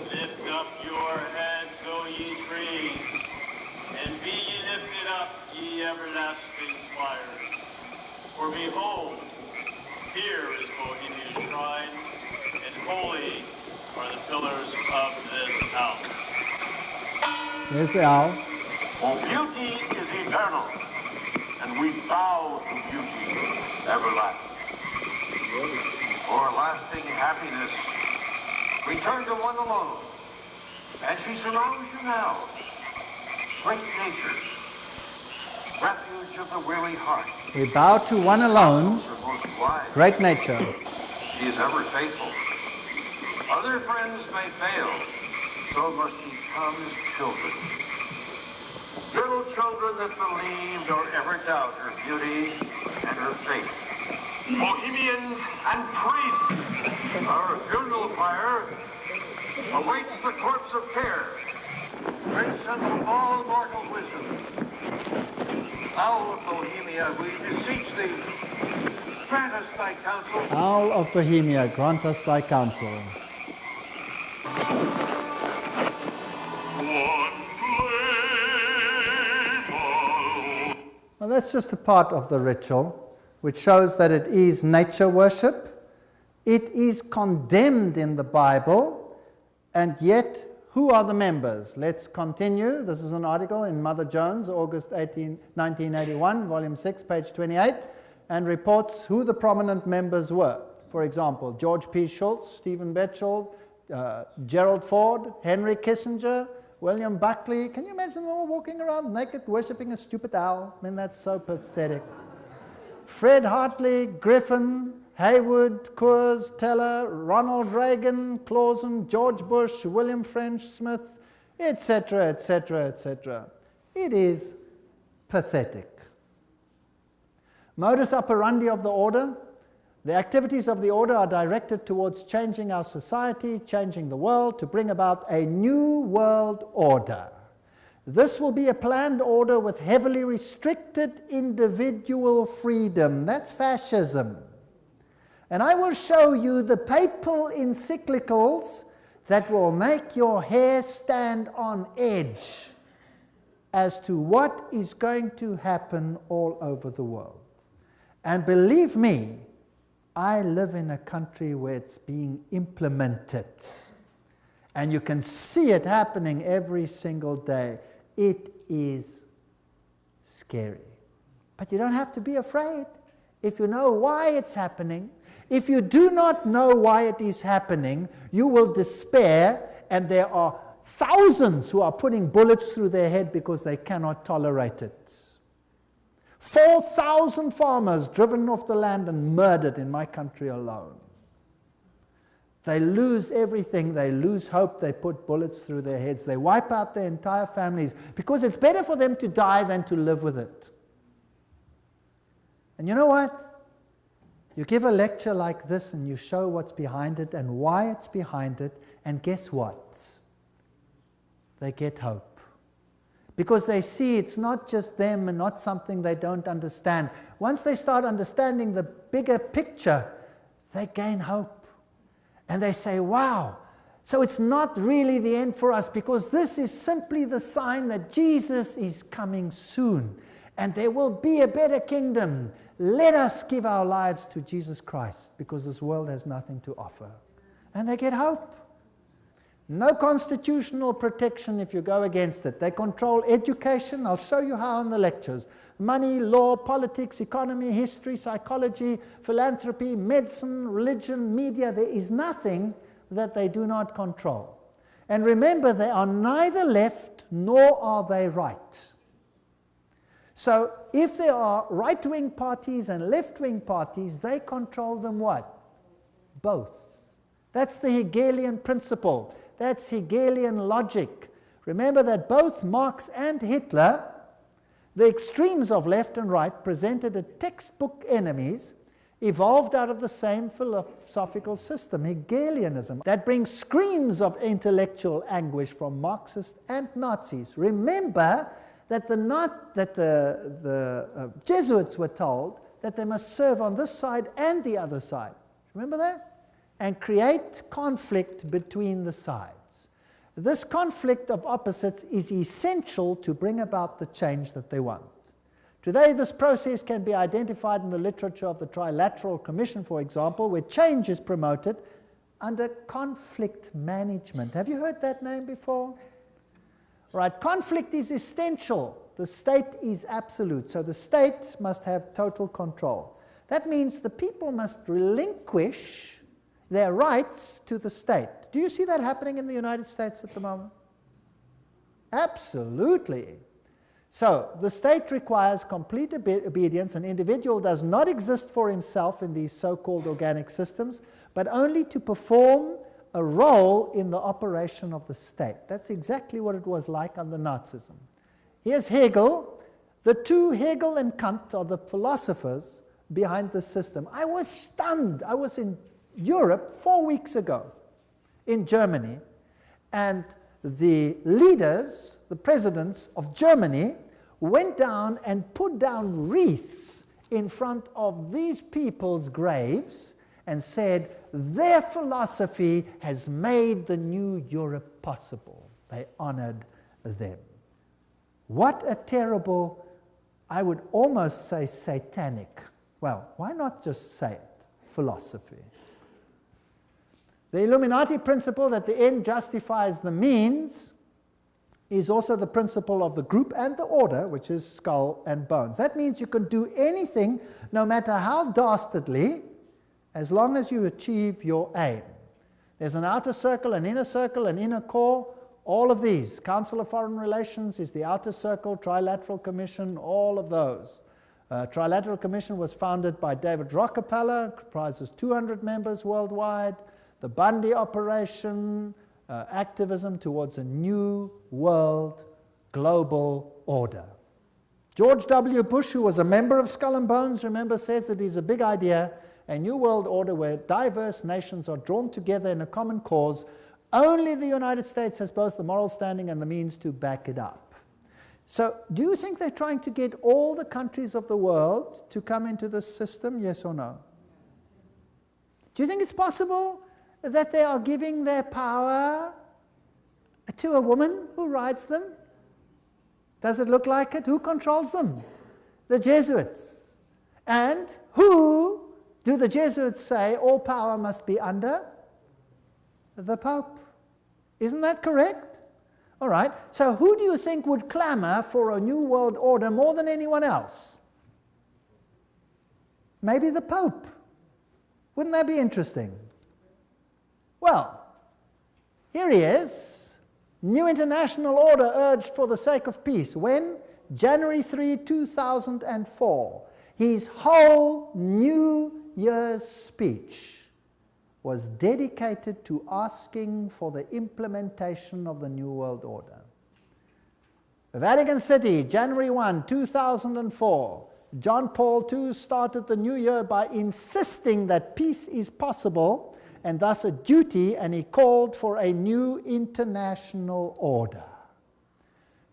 Lift up your heads, O ye trees, and be ye lifted up, ye everlasting spires. For behold, here is Bohemia's shrine, and holy are the pillars of this house. There's the owl. For beauty is eternal, and we bow to beauty everlasting. For lasting happiness, return to one alone, and she surrounds you now. Great nature, refuge of the weary heart. We bow to one alone, great nature. She is ever faithful. Other friends may fail, so must ye come as children. Little children that believe nor ever doubt her beauty and her faith. Bohemians and priests, our funeral pyre awaits the corpse of care. Prince of all mortal wisdom, Owl of Bohemia, we beseech thee, grant us thy counsel. Owl of Bohemia, grant us thy counsel. Well, that's just a part of the ritual, which shows that it is nature worship. It is condemned in the Bible, and yet who are the members? Let's continue. This is an article in Mother Jones, August 1981, volume 6, page 28, and reports who the prominent members were. For example, George P. Schultz, Stephen Batchelor, Gerald Ford, Henry Kissinger, William Buckley. Can you imagine them all walking around naked, worshipping a stupid owl? I mean, that's so pathetic. Fred Hartley, Griffin, Haywood, Coors, Teller, Ronald Reagan, Clausen, George Bush, William French Smith, etc., etc., etc. It is pathetic. Modus operandi of the order. The activities of the order are directed towards changing our society, changing the world, to bring about a new world order. This will be a planned order with heavily restricted individual freedom. That's fascism. And I will show you the papal encyclicals that will make your hair stand on edge as to what is going to happen all over the world. And believe me, I live in a country where it's being implemented. And you can see it happening every single day. It is scary. But you don't have to be afraid if you know why it's happening. If you do not know why it is happening, you will despair, and there are thousands who are putting bullets through their head because they cannot tolerate it. 4,000 farmers driven off the land and murdered in my country alone. They lose everything, they lose hope, they put bullets through their heads, they wipe out their entire families because it's better for them to die than to live with it. And you know what? You give a lecture like this and you show what's behind it and why it's behind it, and guess what? They get hope. Because they see it's not just them and not something they don't understand. Once they start understanding the bigger picture, they gain hope. And they say, wow, so it's not really the end for us, because this is simply the sign that Jesus is coming soon. And there will be a better kingdom. Let us give our lives to Jesus Christ, because this world has nothing to offer. And they get hope. No constitutional protection if you go against it. They control education. I'll show you how in the lectures. Money, law, politics, economy, history, psychology, philanthropy, medicine, religion, media. There is nothing that they do not control. And remember, they are neither left nor are they right. So if there are right-wing parties and left-wing parties, they control them what? Both. That's the Hegelian principle. That's Hegelian logic. Remember that both Marx and Hitler, the extremes of left and right, presented as textbook enemies, evolved out of the same philosophical system, Hegelianism, that brings screams of intellectual anguish from Marxists and Nazis. Remember that the Jesuits were told that they must serve on this side and the other side. Remember that? And create conflict between the sides. This conflict of opposites is essential to bring about the change that they want. Today, this process can be identified in the literature of the Trilateral Commission, for example, where change is promoted under conflict management. Have you heard that name before? Right, conflict is essential. The state is absolute, so the state must have total control. That means the people must relinquish their rights to the state. Do you see that happening in the United States at the moment? Absolutely. So the state requires complete obedience. An individual does not exist for himself in these so-called organic systems, but only to perform a role in the operation of the state. That's exactly what it was like under Nazism. Here's Hegel. The two, Hegel and Kant, are the philosophers behind the system. I was stunned. I was in Europe 4 weeks ago, in Germany, and the leaders, the presidents of Germany, went down and put down wreaths in front of these people's graves and said, their philosophy has made the new Europe possible. They honored them. What a terrible, I would almost say satanic, well, why not just say it, philosophy. The Illuminati principle that the end justifies the means is also the principle of the group and the order, which is skull and bones. That means you can do anything, no matter how dastardly, as long as you achieve your aim. There's an outer circle, an inner core, all of these. Council of Foreign Relations is the outer circle, Trilateral Commission, all of those. Trilateral Commission was founded by David Rockefeller, comprises 200 members worldwide. The Bundy operation, activism towards a new world global order. George W. Bush, who was a member of Skull and Bones, remember, says that it's a big idea, a new world order where diverse nations are drawn together in a common cause. Only the United States has both the moral standing and the means to back it up. So, do you think they're trying to get all the countries of the world to come into this system, yes or no? Do you think it's possible that they are giving their power to a woman who rides them? Does it look like it? Who controls them? The Jesuits. And who do the Jesuits say all power must be under? The Pope. Isn't that correct? All right. So who do you think would clamor for a new world order more than anyone else? Maybe the Pope. Wouldn't that be interesting? Well, here he is. New international order urged for the sake of peace. When? January 3, 2004. His whole New Year's speech was dedicated to asking for the implementation of the New World Order. Vatican City, January 1, 2004. John Paul II started the new year by insisting that peace is possible and thus a duty, and he called for a new international order.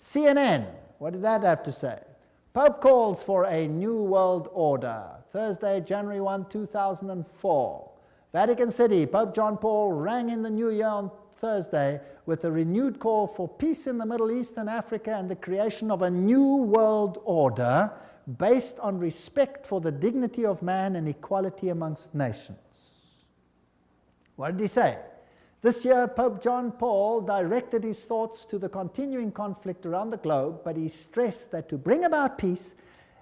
CNN, what did that have to say? Pope calls for a new world order. Thursday, January 1, 2004. Vatican City, Pope John Paul rang in the new year on Thursday with a renewed call for peace in the Middle East and Africa and the creation of a new world order based on respect for the dignity of man and equality amongst nations. What did he say? This year, Pope John Paul directed his thoughts to the continuing conflict around the globe, but he stressed that to bring about peace,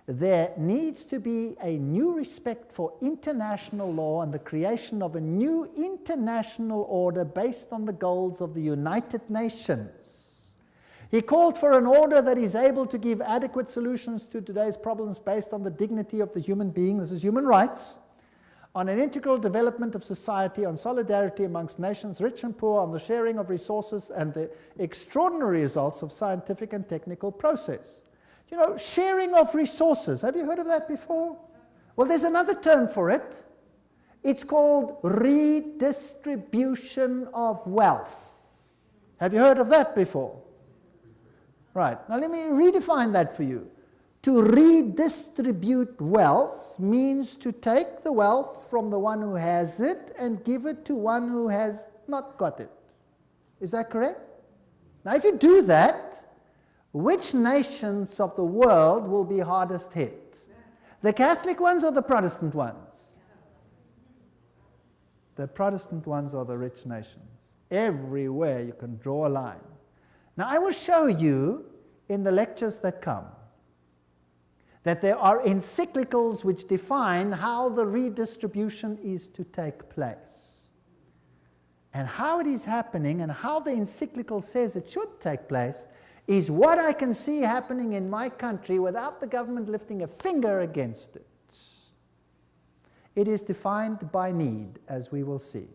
there needs to be a new respect for international law and the creation of a new international order based on the goals of the United Nations. He called for an order that is able to give adequate solutions to today's problems based on the dignity of the human being, this is human rights, on an integral development of society, on solidarity amongst nations, rich and poor, on the sharing of resources and the extraordinary results of scientific and technical process. You know, sharing of resources, have you heard of that before? Well, there's another term for it. It's called redistribution of wealth. Have you heard of that before? Right, now let me redefine that for you. To redistribute wealth means to take the wealth from the one who has it and give it to one who has not got it. Is that correct? Now, if you do that, which nations of the world will be hardest hit? The Catholic ones or the Protestant ones? The Protestant ones are the rich nations. Everywhere you can draw a line. Now, I will show you in the lectures that come that there are encyclicals which define how the redistribution is to take place. And how it is happening and how the encyclical says it should take place is what I can see happening in my country without the government lifting a finger against it. It is defined by need, as we will see.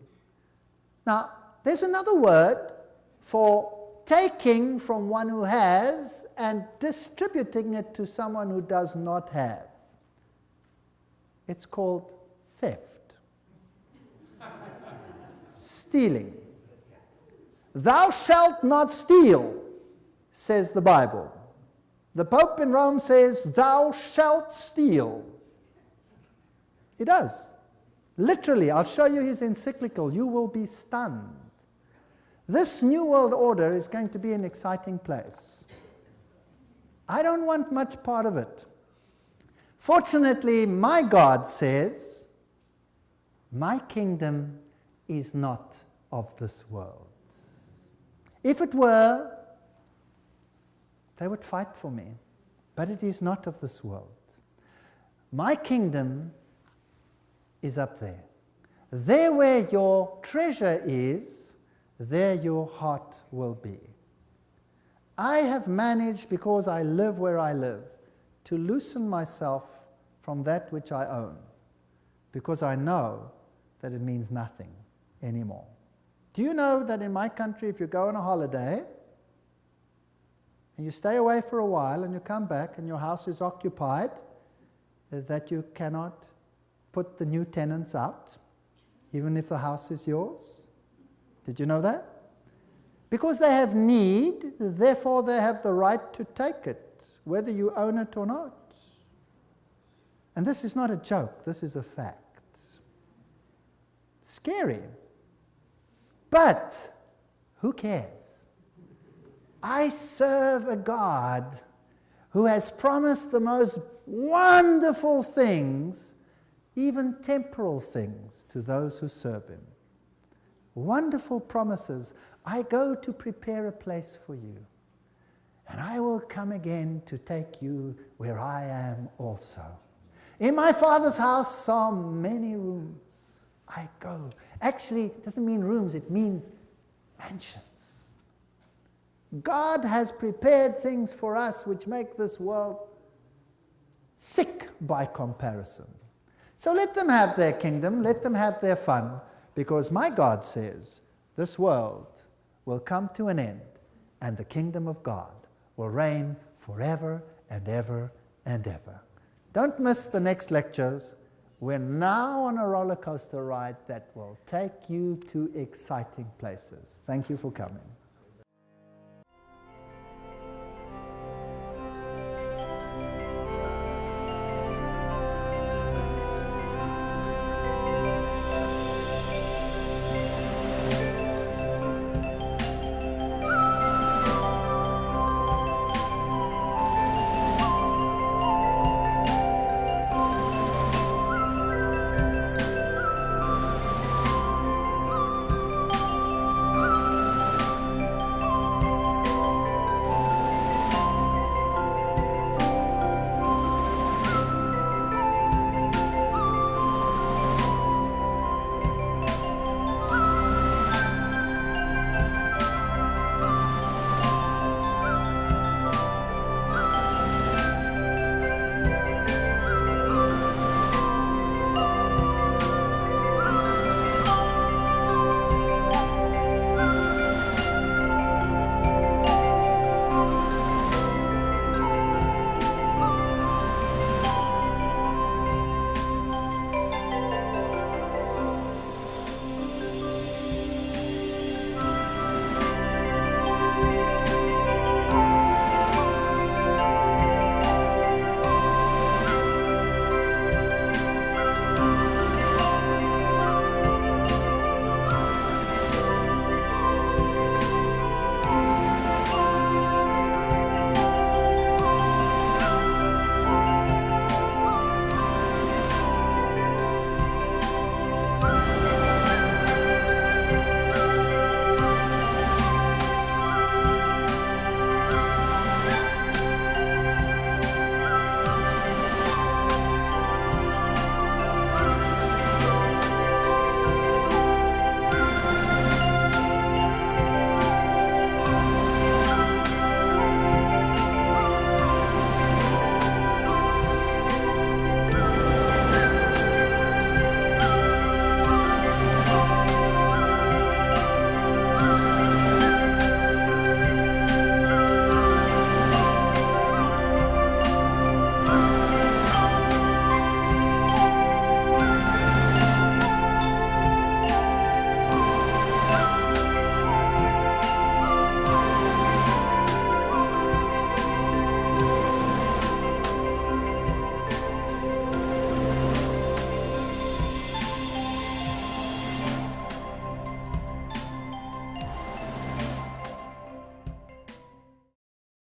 Now, there's another word for taking from one who has and distributing it to someone who does not have. It's called theft. Stealing. Thou shalt not steal, says the Bible. The Pope in Rome says, thou shalt steal. He does. Literally, I'll show you his encyclical. You will be stunned. This New World Order is going to be an exciting place. I don't want much part of it. Fortunately, my God says, my kingdom is not of this world. If it were, they would fight for me. But it is not of this world. My kingdom is up there. There where your treasure is, there your heart will be. I have managed, because I live where I live, to loosen myself from that which I own, because I know that it means nothing anymore. Do you know that in my country, if you go on a holiday, and you stay away for a while, and you come back, and your house is occupied, that you cannot put the new tenants out, even if the house is yours? Did you know that? Because they have need, therefore they have the right to take it, whether you own it or not. And this is not a joke, this is a fact. Scary. But who cares? I serve a God who has promised the most wonderful things, even temporal things, to those who serve him. Wonderful promises. I go to prepare a place for you, and I will come again to take you where I am also. In my Father's house are many rooms. I go. Actually, it doesn't mean rooms, it means mansions. God has prepared things for us which make this world sick by comparison. So let them have their kingdom, let them have their fun, because my God says this world will come to an end and the kingdom of God will reign forever and ever and ever. Don't miss the next lectures. We're now on a roller coaster ride that will take you to exciting places. Thank you for coming.